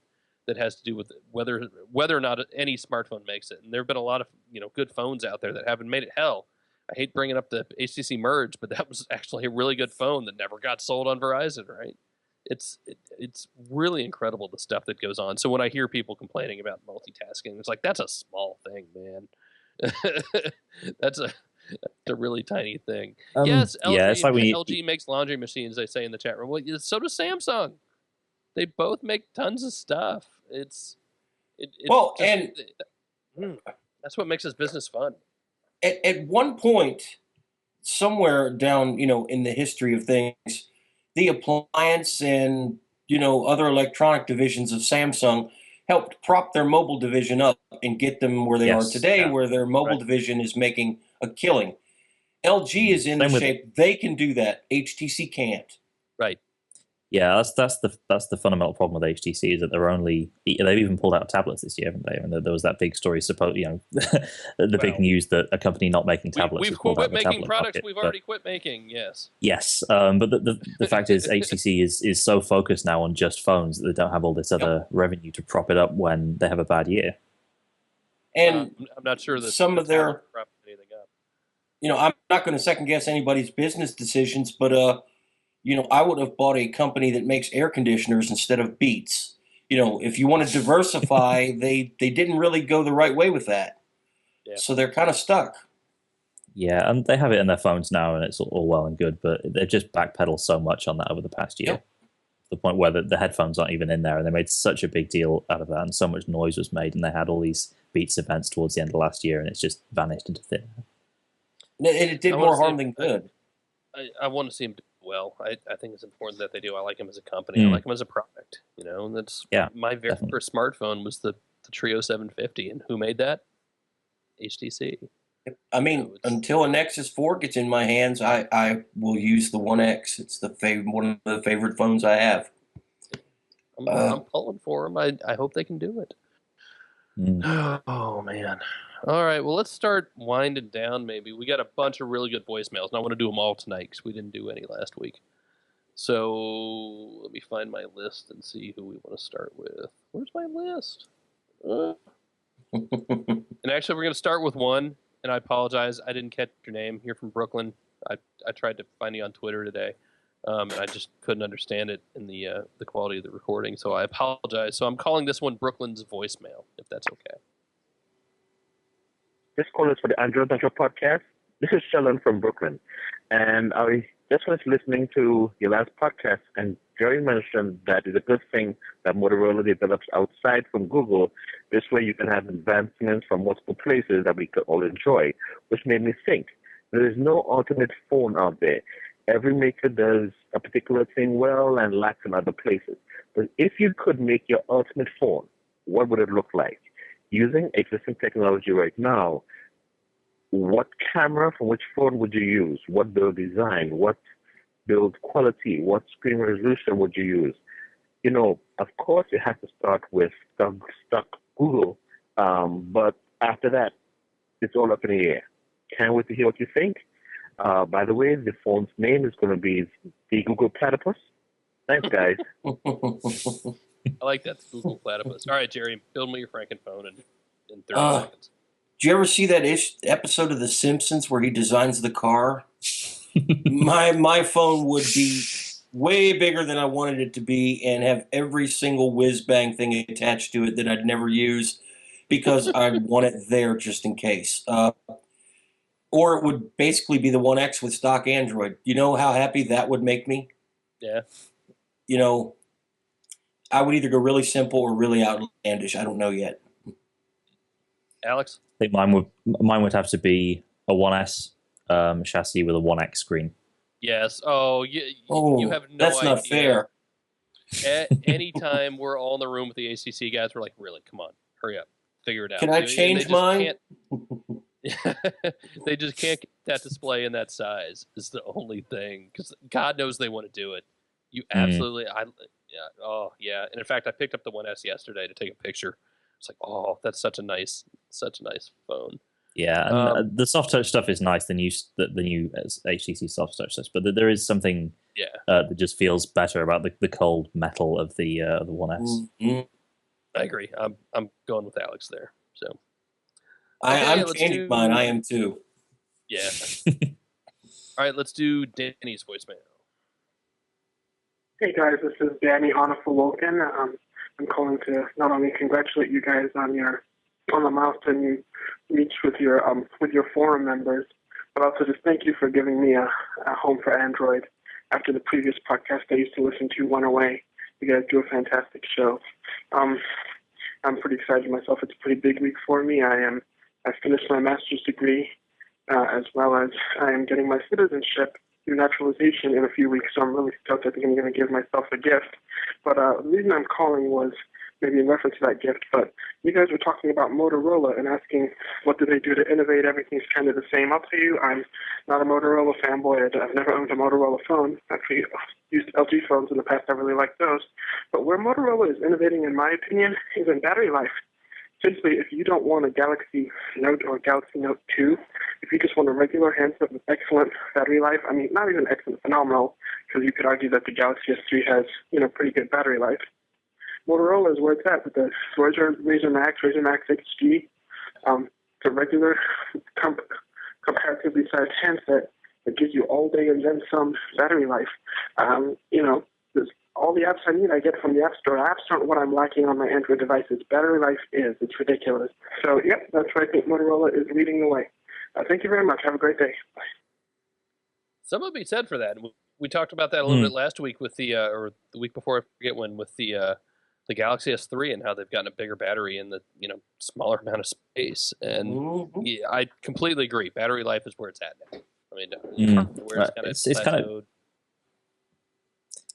that has to do with whether or not any smartphone makes it. And there have been a lot of good phones out there that haven't made it. Hell, I hate bringing up the HTC Merge, but that was actually a really good phone that never got sold on Verizon, right? It's really incredible the stuff that goes on. So when I hear people complaining about multitasking, it's like, that's a small thing, man. That's a really tiny thing. Yes, LG makes laundry machines, they say in the chat room. Well, so does Samsung. They both make tons of stuff. That's what makes this business fun. At one point, somewhere down, in the history of things, the appliance and, other electronic divisions of Samsung helped prop their mobile division up and get them where they are today, where their mobile division is making a killing. LG is in the shape they can do that. HTC can't. Right. Yeah, that's the fundamental problem with HTC is that they've even pulled out tablets this year, haven't they? I mean, there was that big story, big news that a company not making tablets. We've quit making products we've already quit making. Yes. Yes, but the fact is, HTC is so focused now on just phones that they don't have all this other revenue to prop it up when they have a bad year. And I'm not sure that some of their, I'm not going to second guess anybody's business decisions, but I would have bought a company that makes air conditioners instead of Beats. If you want to diversify, they didn't really go the right way with that. Yeah. So they're kind of stuck. Yeah, and they have it in their phones now, and it's all well and good, but they've just backpedaled so much on that over the past year. Yep. To the point where the headphones aren't even in there, and they made such a big deal out of that, and so much noise was made, and they had all these Beats events towards the end of last year, and it's just vanished into thin air. And it did more harm than good. I want to see him do well. I think it's important that they do. I like him as a company. I like him as a product. You know, and that's my very first smartphone was the Trio 750, and who made that? HTC. I mean, until a Nexus 4 gets in my hands, I will use the One X. It's one of the favorite phones I have. I'm pulling for them. I hope they can do it. Oh, man. All right, well, let's start winding down maybe. We got a bunch of really good voicemails, and I want to do them all tonight because we didn't do any last week. So let me find my list and see who we want to start with. Where's my list? And actually, we're going to start with one. And I apologize, I didn't catch your name. You're from Brooklyn. I tried to find you on Twitter today, and I just couldn't understand it in the quality of the recording. So I apologize. So I'm calling this one Brooklyn's voicemail, if that's okay. This call is for the Android Metro podcast. This is Sheldon from Brooklyn, and I just was listening to your last podcast, and Jerry mentioned that it's a good thing that Motorola develops outside from Google. This way you can have advancements from multiple places that we could all enjoy, which made me think there is no alternate phone out there. Every maker does a particular thing well and lacks in other places. But if you could make your ultimate phone, what would it look like? Using existing technology right now, what camera from which phone would you use? What build design? What build quality? What screen resolution would you use? You know, of course, you have to start with stock Google, but after that, it's all up in the air. Can't wait to hear what you think. By the way, the phone's name is going to be the Google Platypus. Thanks, guys. I like that, the Google Platypus. All right, Jerry, build me your Frankenphone in 30 seconds. Did you ever see that episode of The Simpsons where he designs the car? My phone would be way bigger than I wanted it to be and have every single whiz-bang thing attached to it that I'd never use because I want it there just in case. Or it would basically be the One X with stock Android. You know how happy that would make me? Yeah. You know, I would either go really simple or really outlandish. I don't know yet. Alex? I think mine would have to be a 1S chassis with a 1X screen. Yes. Oh, you have no that's idea. Not fair. Anytime we're all in the room with the HTC guys, we're like, really, come on, hurry up, figure it out. Can I change mine? They just can't get that display in that size is the only thing, because God knows they want to do it. You absolutely, yeah. And in fact, I picked up the 1S yesterday to take a picture. It's like, oh, that's such a nice phone. Yeah, and the soft touch stuff is nice. The new HTC soft touch stuff, but there is something that just feels better about the cold metal of the 1S. Mm-hmm. I agree. I'm going with Alex there. So I'm changing mine. I am too. Yeah. All right, let's do Danny's voicemail. Hey guys, this is Danny Onifaloken. I'm calling to not only congratulate you guys on the milestone you reached with your forum members, but also just thank you for giving me a home for Android. After the previous podcast I used to listen to went away, you guys do a fantastic show. I'm pretty excited myself. It's a pretty big week for me. I finished my master's degree, as well as I am getting my citizenship through naturalization in a few weeks, so I'm really stoked. I think I'm going to give myself a gift. But the reason I'm calling was maybe in reference to that gift, but you guys were talking about Motorola and asking what do they do to innovate. Everything's kind of the same. I'll tell you, I'm not a Motorola fanboy. I've never owned a Motorola phone. Actually, used LG phones in the past. I really like those. But where Motorola is innovating, in my opinion, is in battery life. Simply, if you don't want a Galaxy Note or Galaxy Note 2, if you just want a regular handset with excellent battery life, I mean, not even excellent, phenomenal, because you could argue that the Galaxy S3 has, pretty good battery life. Motorola is where it's at with the Razr Max, Razr Max XG. The regular, comparatively sized handset that gives you all day and then some battery life. There's all the apps I need I get from the App Store. Apps aren't what I'm lacking on my Android devices. Battery life is. It's ridiculous. So, yep, that's why I think Motorola is leading the way. Thank you very much. Have a great day. Bye. Some would be said for that. We talked about that a little bit last week with the, or the week before, I forget when, with the Galaxy S3 and how they've gotten a bigger battery in the smaller amount of space. And yeah, I completely agree. Battery life is where it's at now. I mean, where it's kind of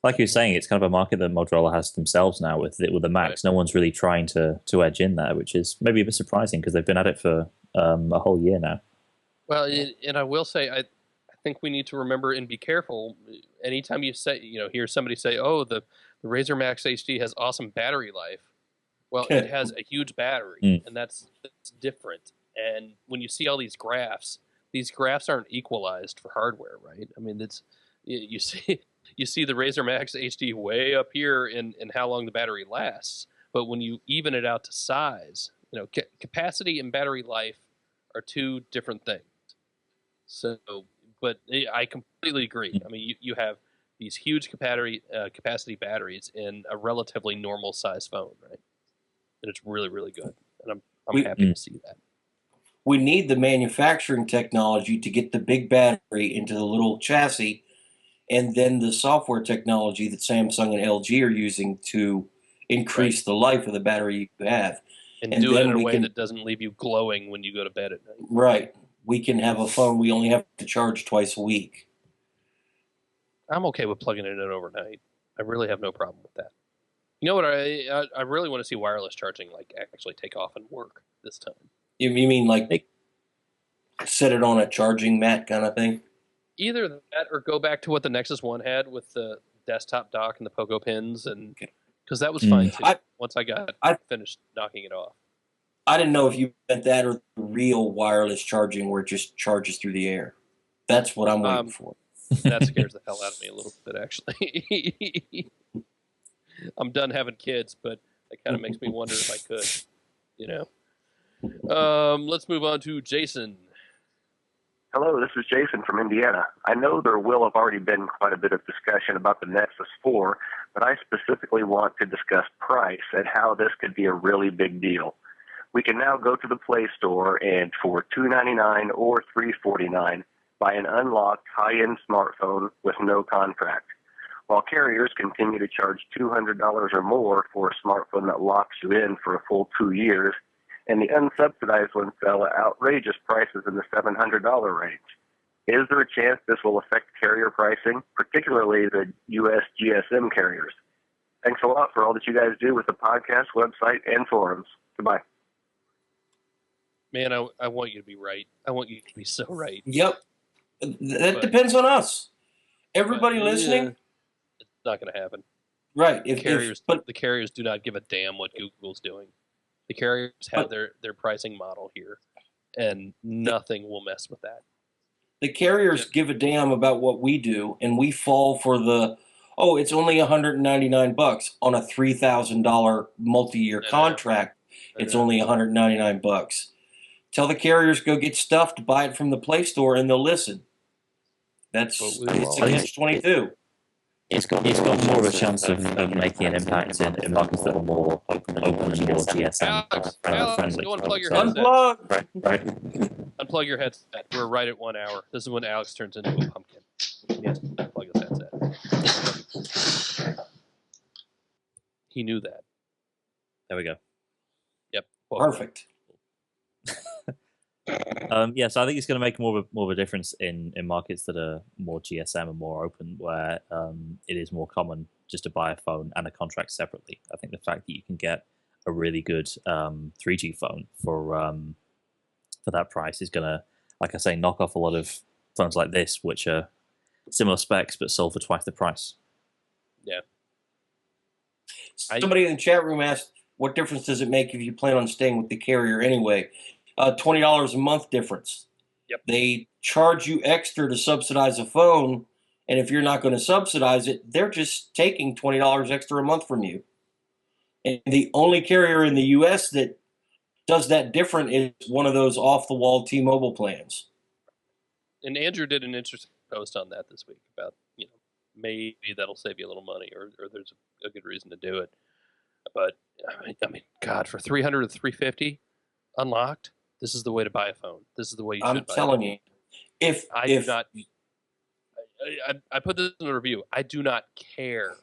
like you're saying, it's kind of a market that Motorola has themselves now with the Max. Right. No one's really trying to edge in there, which is maybe a bit surprising because they've been at it for a whole year now. Well, and I will say, I think we need to remember and be careful. Anytime you say, hear somebody say, "Oh, the Razer Max HD has awesome battery life," well, it has a huge battery, and that's different. And when you see all these graphs aren't equalized for hardware, right? I mean, it's you see the Razer Max HD way up here in how long the battery lasts, but when you even it out to size, capacity and battery life are two different things. So, but I completely agree. I mean, you have these huge capacity batteries in a relatively normal size phone, right? And it's really, really good, and I'm happy to see that. We need the manufacturing technology to get the big battery into the little chassis, and then the software technology that Samsung and LG are using to increase the life of the battery you have. And do it in a way that doesn't leave you glowing when you go to bed at night. Right. We can have a phone we only have to charge twice a week. I'm okay with plugging it in overnight. I really have no problem with that. You know what? I really want to see wireless charging actually take off and work this time. You mean like set it on a charging mat kind of thing? Either that or go back to what the Nexus One had with the desktop dock and the pogo pins, and because that was fine too. Once I finished knocking it off. I didn't know if you meant that or the real wireless charging where it just charges through the air. That's what I'm waiting for. That scares the hell out of me a little bit, actually. I'm done having kids, but it kind of makes me wonder if I could, Let's move on to Jason. Hello, this is Jason from Indiana. I know there will have already been quite a bit of discussion about the Nexus 4, but I specifically want to discuss price and how this could be a really big deal. We can now go to the Play Store and for $299 or $349 buy an unlocked high-end smartphone with no contract, while carriers continue to charge $200 or more for a smartphone that locks you in for a full 2 years, and the unsubsidized ones sell at outrageous prices in the $700 range. Is there a chance this will affect carrier pricing, particularly the U.S. GSM carriers? Thanks a lot for all that you guys do with the podcast, website, and forums. Goodbye. Man, I want you to be right. I want you to be so right. Yep. That depends on us. Everybody listening? It's not going to happen. Right. The carriers do not give a damn what Google's doing. The carriers have their pricing model here, and nothing will mess with that. The carriers give a damn about what we do, and we fall for it's only $199 on a $3,000 multi-year contract. It's only $199. Tell the carriers go get stuff to buy it from the Play Store, and they'll listen. It's a catch-22. It's got more of a chance of making an impact in markets that are more open and more GSM friendly. Go unplug your headset. Unplug! Right. Unplug your headset. We're right at 1 hour. This is when Alex turns into a pumpkin. He has to unplug his headset. He knew that. There we go. Yep. Perfect. So I think it's going to make more of a difference in markets that are more GSM and more open, where it is more common just to buy a phone and a contract separately. I think the fact that you can get a really good 3G phone for that price is going to, like I say, knock off a lot of phones like this, which are similar specs but sold for twice the price. Yeah. Somebody in the chat room asked, what difference does it make if you plan on staying with the carrier anyway? $20 a month difference. Yep. They charge you extra to subsidize a phone, and if you're not going to subsidize it, they're just taking $20 extra a month from you. And the only carrier in the U.S. that does that different is one of those off-the-wall T-Mobile plans. And Andrew did an interesting post on that this week about maybe that'll save you a little money, or there's a good reason to do it. But I mean, God, for $300 to $350 unlocked, this is the way to buy a phone. This is the way you should buy. I'm telling you, I put this in the review. I do not care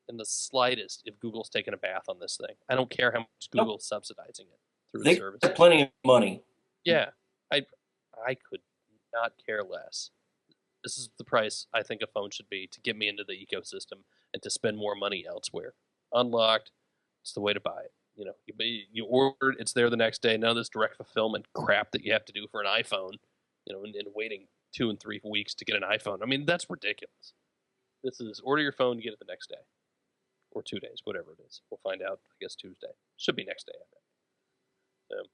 in the slightest if Google's taking a bath on this thing. I don't care how much Google's subsidizing it through the service. They have plenty of money. Yeah, I could not care less. This is the price I think a phone should be to get me into the ecosystem and to spend more money elsewhere. Unlocked, it's the way to buy it. You know, you order it, it's there the next day. None of this direct fulfillment crap that you have to do for an iPhone, you know, and waiting 2 and 3 weeks to get an iPhone. I mean, that's ridiculous. This is order your phone, get it the next day. Or 2 days, whatever it is. We'll find out, I guess, Tuesday. Should be next day, I bet.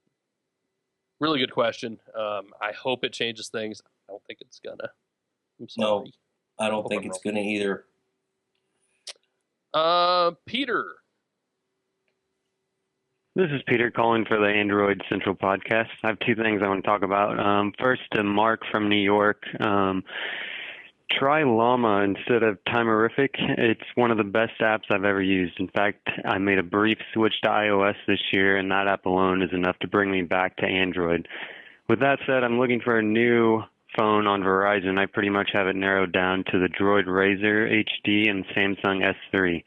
Really good question. I hope it changes things. I don't think it's gonna. I'm sorry. No, I don't think it's gonna either. Peter. This is Peter calling for the Android Central podcast. I have 2 things I want to talk about. First, to Mark from New York. Try Llama instead of Timerific. It's one of the best apps I've ever used. In fact, I made a brief switch to iOS this year, and that app alone is enough to bring me back to Android. With that said, I'm looking for a new phone on Verizon. I pretty much have it narrowed down to the Droid Razr HD and Samsung S3.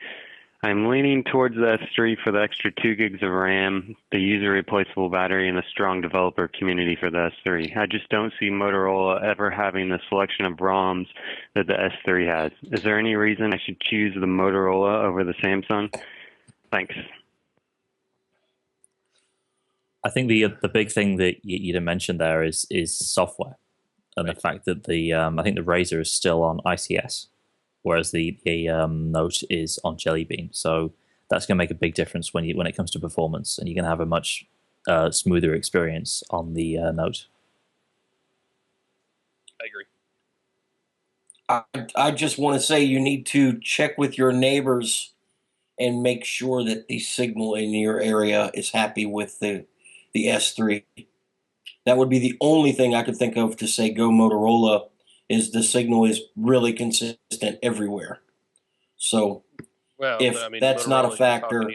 I'm leaning towards the S3 for the extra 2 gigs of RAM, the user-replaceable battery, and a strong developer community for the S3. I just don't see Motorola ever having the selection of ROMs that the S3 has. Is there any reason I should choose the Motorola over the Samsung? Thanks. I think the big thing that you didn't mention there is software, and the fact that I think the Razr is still on ICS. Whereas the Note is on Jelly Bean, so that's going to make a big difference when it comes to performance, and you're going to have a much smoother experience on the Note. I agree. I just want to say you need to check with your neighbors and make sure that the signal in your area is happy with the S3. That would be the only thing I could think of to say go Motorola. Is the signal is really consistent everywhere. So if that's not a factor,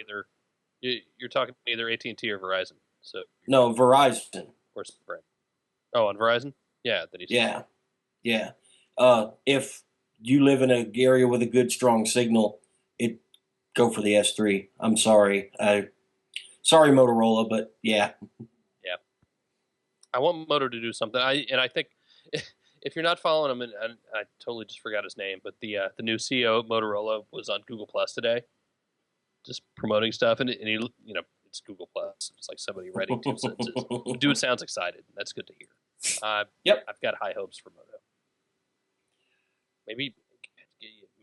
you're talking either AT&T or Verizon. So no, Verizon or Sprint. Oh, on Verizon? Yeah, yeah. If you live in an area with a good strong signal, go for the S3. I'm sorry, sorry Motorola, but yeah. Yeah, I want Moto to do something. I think. If you're not following him, and I totally just forgot his name, but the new CEO of Motorola was on Google Plus today, just promoting stuff, and he, you know, it's Google Plus. It's like somebody writing 2 sentences. The dude sounds excited. That's good to hear. Yep, I've got high hopes for Moto. Maybe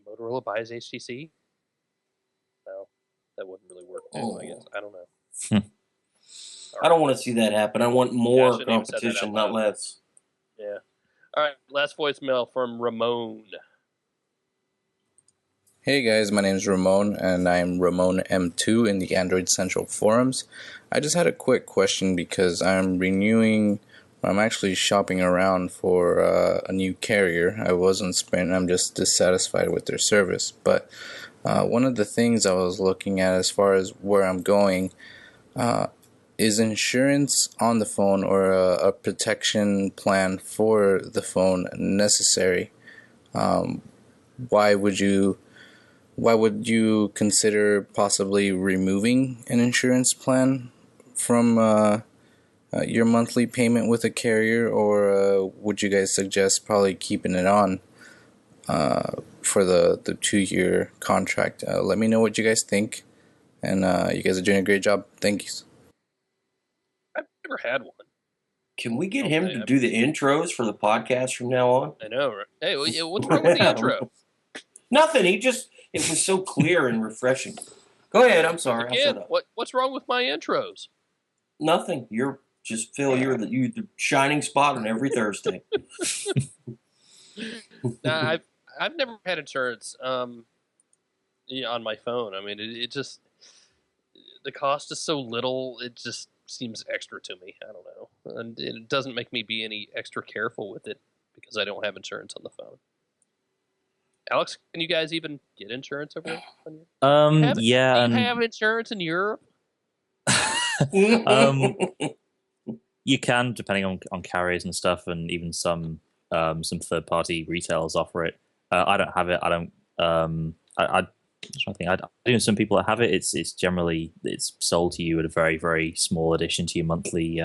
Motorola buys HTC. Well, that wouldn't really work. I guess I don't know. I don't want to see that happen. I want more competition, not less. Yeah. All right, last voicemail from Ramon. Hey guys, my name is Ramon, and I'm Ramon M2 in the Android Central forums. I just had a quick question because I'm actually shopping around for a new carrier. I was on Sprint, I'm just dissatisfied with their service. But one of the things I was looking at as far as where I'm going, is insurance on the phone or a protection plan for the phone necessary? Why would you consider possibly removing an insurance plan from your monthly payment with a carrier, or would you guys suggest probably keeping it on for the 2-year contract? Let me know what you guys think, and you guys are doing a great job. Thanks. I've never had one. Can we get him to do the intros for the podcast from now on? I know. Right? Hey, what's wrong with the intro? Nothing. It was so clear and refreshing. Go ahead. I'm sorry. Again, what's wrong with my intros? Nothing. You're just Phil. You're the shining spot on every Thursday. Nah, I've never had insurance on my phone. I mean, it just the cost is so little. It just seems extra to me. I don't know, and it doesn't make me be any extra careful with it because I don't have insurance on the phone. Alex, can you guys even get insurance over there? Yeah, Do you have insurance in Europe? You can, depending on carriers and stuff, and even some third party retailers offer it. I don't have it. I don't. I think I know some people that have it. It's generally sold to you at a very, very small addition to your monthly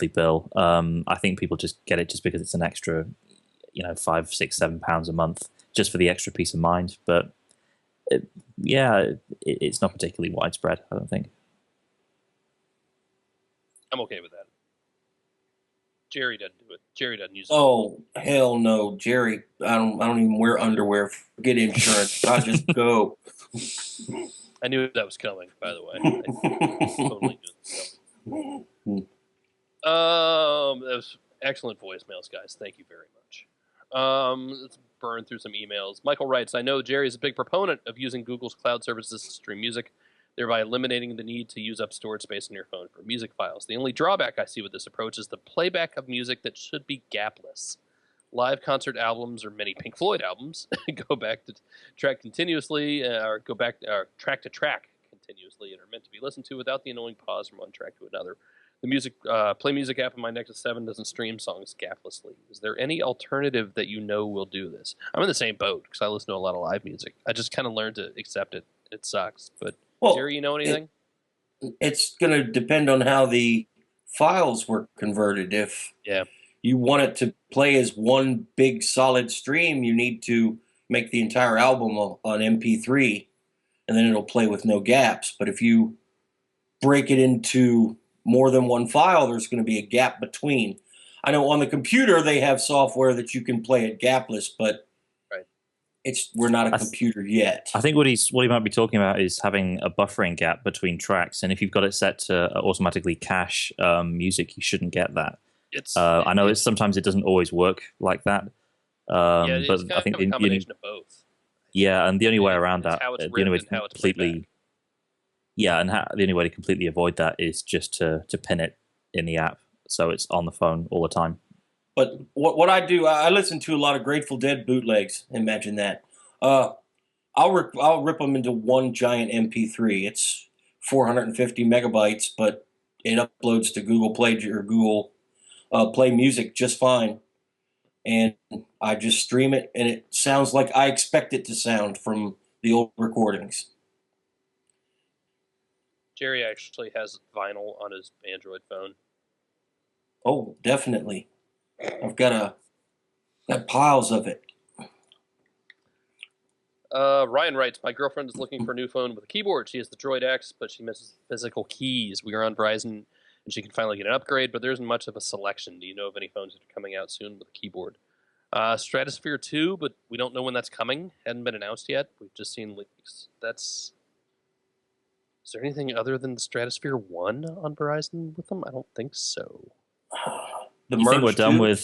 bill. I think people just get it just because it's an extra, £5, £6, £7 a month, just for the extra peace of mind. But it's not particularly widespread, I don't think. I'm okay with that. Jerry doesn't do it. Jerry doesn't use it. Oh, hell no, Jerry. I don't even wear underwear. Forget insurance. I just go. I knew that was coming, by the way. I totally knew it was coming. That was excellent voicemails, guys. Thank you very much. Let's burn through some emails. Michael writes, I know Jerry is a big proponent of using Google's cloud services to stream music, thereby eliminating the need to use up storage space on your phone for music files. The only drawback I see with this approach is the playback of music that should be gapless. Live concert albums or many Pink Floyd albums go back to track continuously, or go back track to track continuously, and are meant to be listened to without the annoying pause from one track to another. The music Play Music app on my Nexus 7 doesn't stream songs gaplessly. Is there any alternative that will do this? I'm in the same boat because I listen to a lot of live music. I just kind of learned to accept it. It sucks, but Jerry, you know anything? It's going to depend on how the files were converted. If you want it to play as one big solid stream, you need to make the entire album on MP3, and then it'll play with no gaps. But if you break it into more than one file, there's going to be a gap between. I know on the computer they have software that you can play it gapless, but we're not a computer yet. I think what he might be talking about is having a buffering gap between tracks, and if you've got it set to automatically cache music, you shouldn't get that. I know sometimes it doesn't always work like that, but I think a combination of both. Yeah, and the only way around that, the only way to completely, the only way to completely avoid that is just to pin it in the app so it's on the phone all the time. But what I do, I listen to a lot of Grateful Dead bootlegs. Imagine that. I'll rip them into one giant MP3. It's 450 megabytes, but it uploads to Google Play or Google Play Music just fine. And I just stream it, and it sounds like I expect it to sound from the old recordings. Jerry actually has vinyl on his Android phone. Oh, definitely. I've got piles of it. Ryan writes, my girlfriend is looking for a new phone with a keyboard. She has the Droid X, but she misses physical keys. We are on Verizon, and she can finally get an upgrade, but there isn't much of a selection. Do you know of any phones that are coming out soon with a keyboard? Stratosphere 2, but we don't know when that's coming. Hadn't been announced yet. We've just seen leaks. Is there anything other than the Stratosphere 1 on Verizon with them? I don't think so. You think we're done with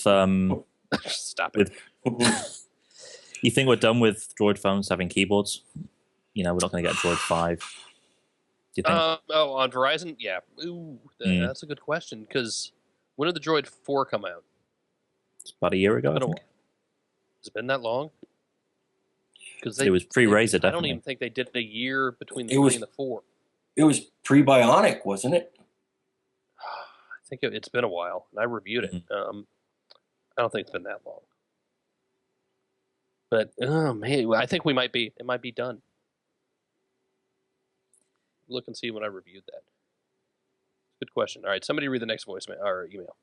Stop it. You think we're done with Droid phones having keyboards? We're not going to get a Droid 5. Do you think? On Verizon? Yeah. Ooh, that's a good question. Because when did the Droid 4 come out? It's about a year ago, I think. Has it been that long? Because it was pre-Razer, definitely. I don't even think they did a year between the 3 and the 4. It was pre-Bionic, wasn't it? I think it's been a while, and I reviewed it. I don't think it's been that long. But man, I think it might be done. Look and see when I reviewed that. Good question. All right, somebody read the next voicemail or email.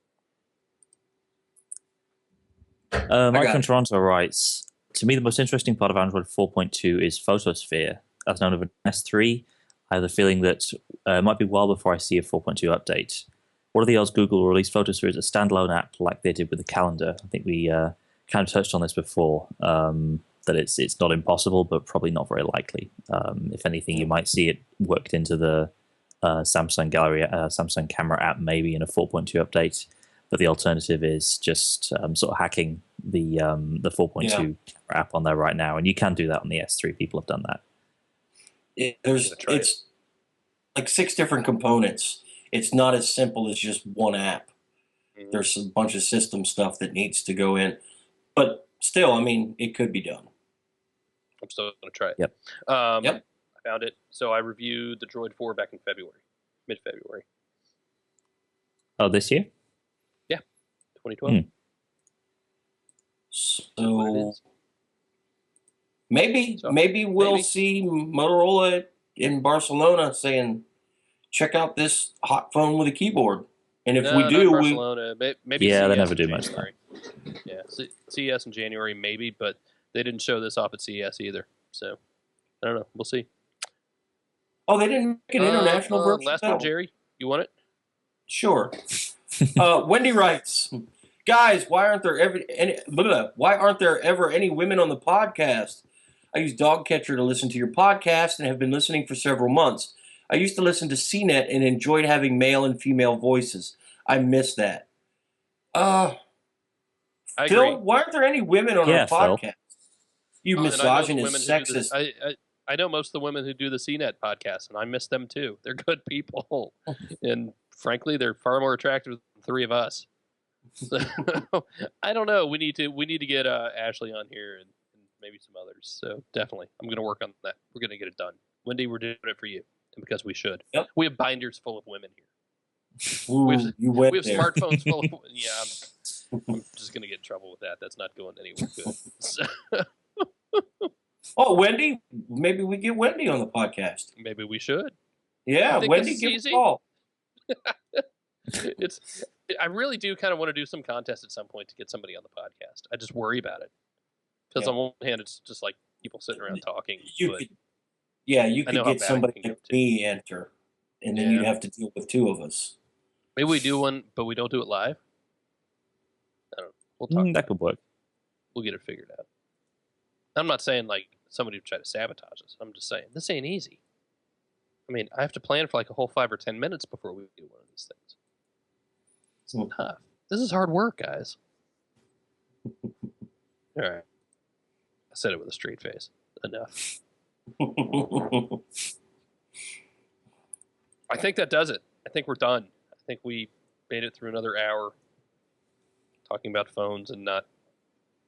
Mike from Toronto writes, to me, the most interesting part of Android 4.2 is Photosphere. As known of an S3, I have the feeling that it might be a while before I see a 4.2 update. What are the odds Google will release Photosphere as a standalone app like they did with the calendar? I think we kind of touched on this before, that it's not impossible, but probably not very likely. If anything, you might see it worked into the Samsung camera app maybe in a 4.2 update, but the alternative is just sort of hacking the 4.2 app on there right now, and you can do that on the S3. People have done that. It's like 6 different components. It's not as simple as just one app. Mm-hmm. There's a bunch of system stuff that needs to go in. But still, I mean, it could be done. I'm still going to try it. Yep. Yep. I found it. So I reviewed the Droid 4 back in February, mid-February. Oh, this year? Yeah, 2012. So maybe we'll see Motorola in Barcelona saying, check out this hot phone with a keyboard. And if we do, Barcelona, maybe yeah, CES they never in do much January. Yeah, CES in January maybe, but they didn't show this off at CES either. So I don't know. We'll see. Oh, they didn't make an international version. Last one, Jerry. You want it? Sure. Wendy writes, guys, why aren't there ever any women on the podcast? I use Dogcatcher to listen to your podcast and have been listening for several months. I used to listen to CNET and enjoyed having male and female voices. I miss that. Phil, agree. why aren't there any women on our podcast? Phil. You misogynist, sexist. I know most of the women who do the CNET podcast, and I miss them too. They're good people, and frankly, they're far more attractive than the three of us. So, I don't know. We need to get Ashley on here and maybe some others. So definitely, I'm going to work on that. We're going to get it done. Wendy, we're doing it for you, and because we should. Yep. We have binders full of women here. Ooh, we have smartphones full of. Yeah, I'm just going to get in trouble with that. That's not going anywhere good. So, oh, Wendy, maybe we get Wendy on the podcast. Maybe we should. Yeah, Wendy, give us a call. I really do kind of want to do some contest at some point to get somebody on the podcast. I just worry about it. Because on one hand, it's just like people sitting around talking. You could get somebody like me enter, and then you'd have to deal with two of us. Maybe we do one, but we don't do it live. I don't know. We'll talk. That could work. We'll get it figured out. I'm not saying like somebody would try to sabotage us. I'm just saying this ain't easy. I mean, I have to plan for like a whole 5 or 10 minutes before we do one of these things. It's tough. This is hard work, guys. All right. I said it with a straight face. Enough. I think that does it. I think we're done. I think we made it through another hour talking about phones and not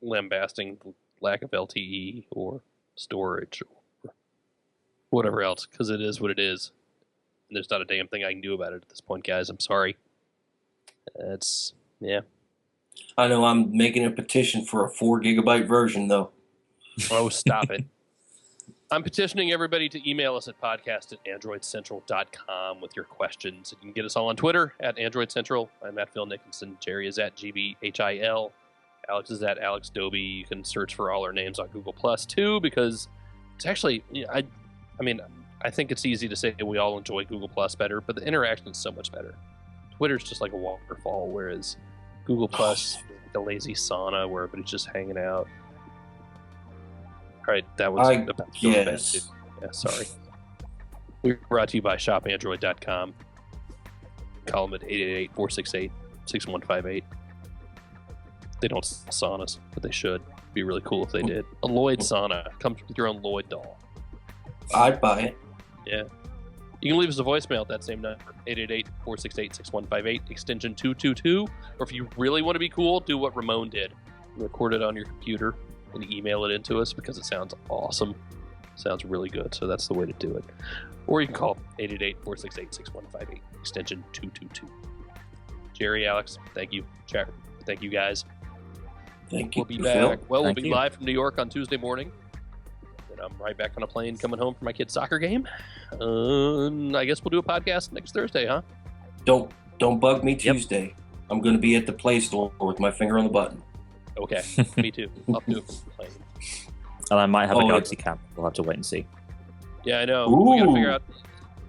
lambasting the lack of LTE or storage or whatever else, because it is what it is. And there's not a damn thing I can do about it at this point, guys. I'm sorry. I know I'm making a petition for a 4 gigabyte version, though. Oh, stop it. I'm petitioning everybody to email us at podcast@androidcentral.com with your questions. You can get us all on Twitter at Android Central. I'm at Phil Nickinson. Jerry is at GBHIL. Alex is at Alex Doby. You can search for all our names on Google Plus too, because it's actually, I think it's easy to say we all enjoy Google Plus better, but the interaction is so much better. Twitter's just like a waterfall, whereas Google Plus is like a lazy sauna where everybody's just hanging out. All right, that was about bad too. Yeah, sorry. We're brought to you by shopandroid.com. Call them at 888-468-6158. They don't sell saunas, but they should. It'd be really cool if they did. A Lloyd sauna comes with your own Lloyd doll. I'd buy it. Yeah. You can leave us a voicemail at that same number, 888-468-6158, extension 222. Or if you really want to be cool, do what Ramon did. Record it on your computer and email it into us because it sounds awesome. Sounds really good, so that's the way to do it. Or you can call 888-468-6158, extension 222. Jerry, Alex, thank you. Chat, thank you guys. Thank you. We'll be back. Well, we'll Thank be you. Live from New York on Tuesday morning. And I'm right back on a plane coming home for my kid's soccer game. I guess we'll do a podcast next Thursday, huh? Don't bug me Tuesday. I'm going to be at the Play Store with my finger on the button. Okay, me too. I'll do it from the plane. And I might have a Galaxy Cam. We'll have to wait and see. Yeah, I know. Ooh. We got to figure out.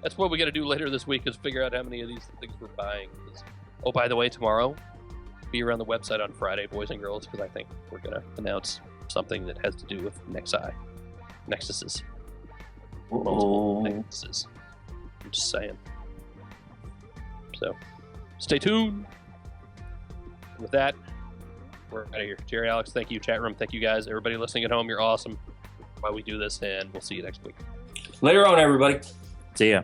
That's what we got to do later this week is figure out how many of these things we're buying. Oh, by the way, tomorrow, be around the website on Friday, boys and girls, because I think we're going to announce something that has to do with Nexuses. Multiple Nexuses. I'm just saying. So, stay tuned. And with that, we're out of here. Jerry, Alex, thank you. Chat room, thank you guys. Everybody listening at home, you're awesome. While we do this, and we'll see you next week. Later on, everybody. See ya.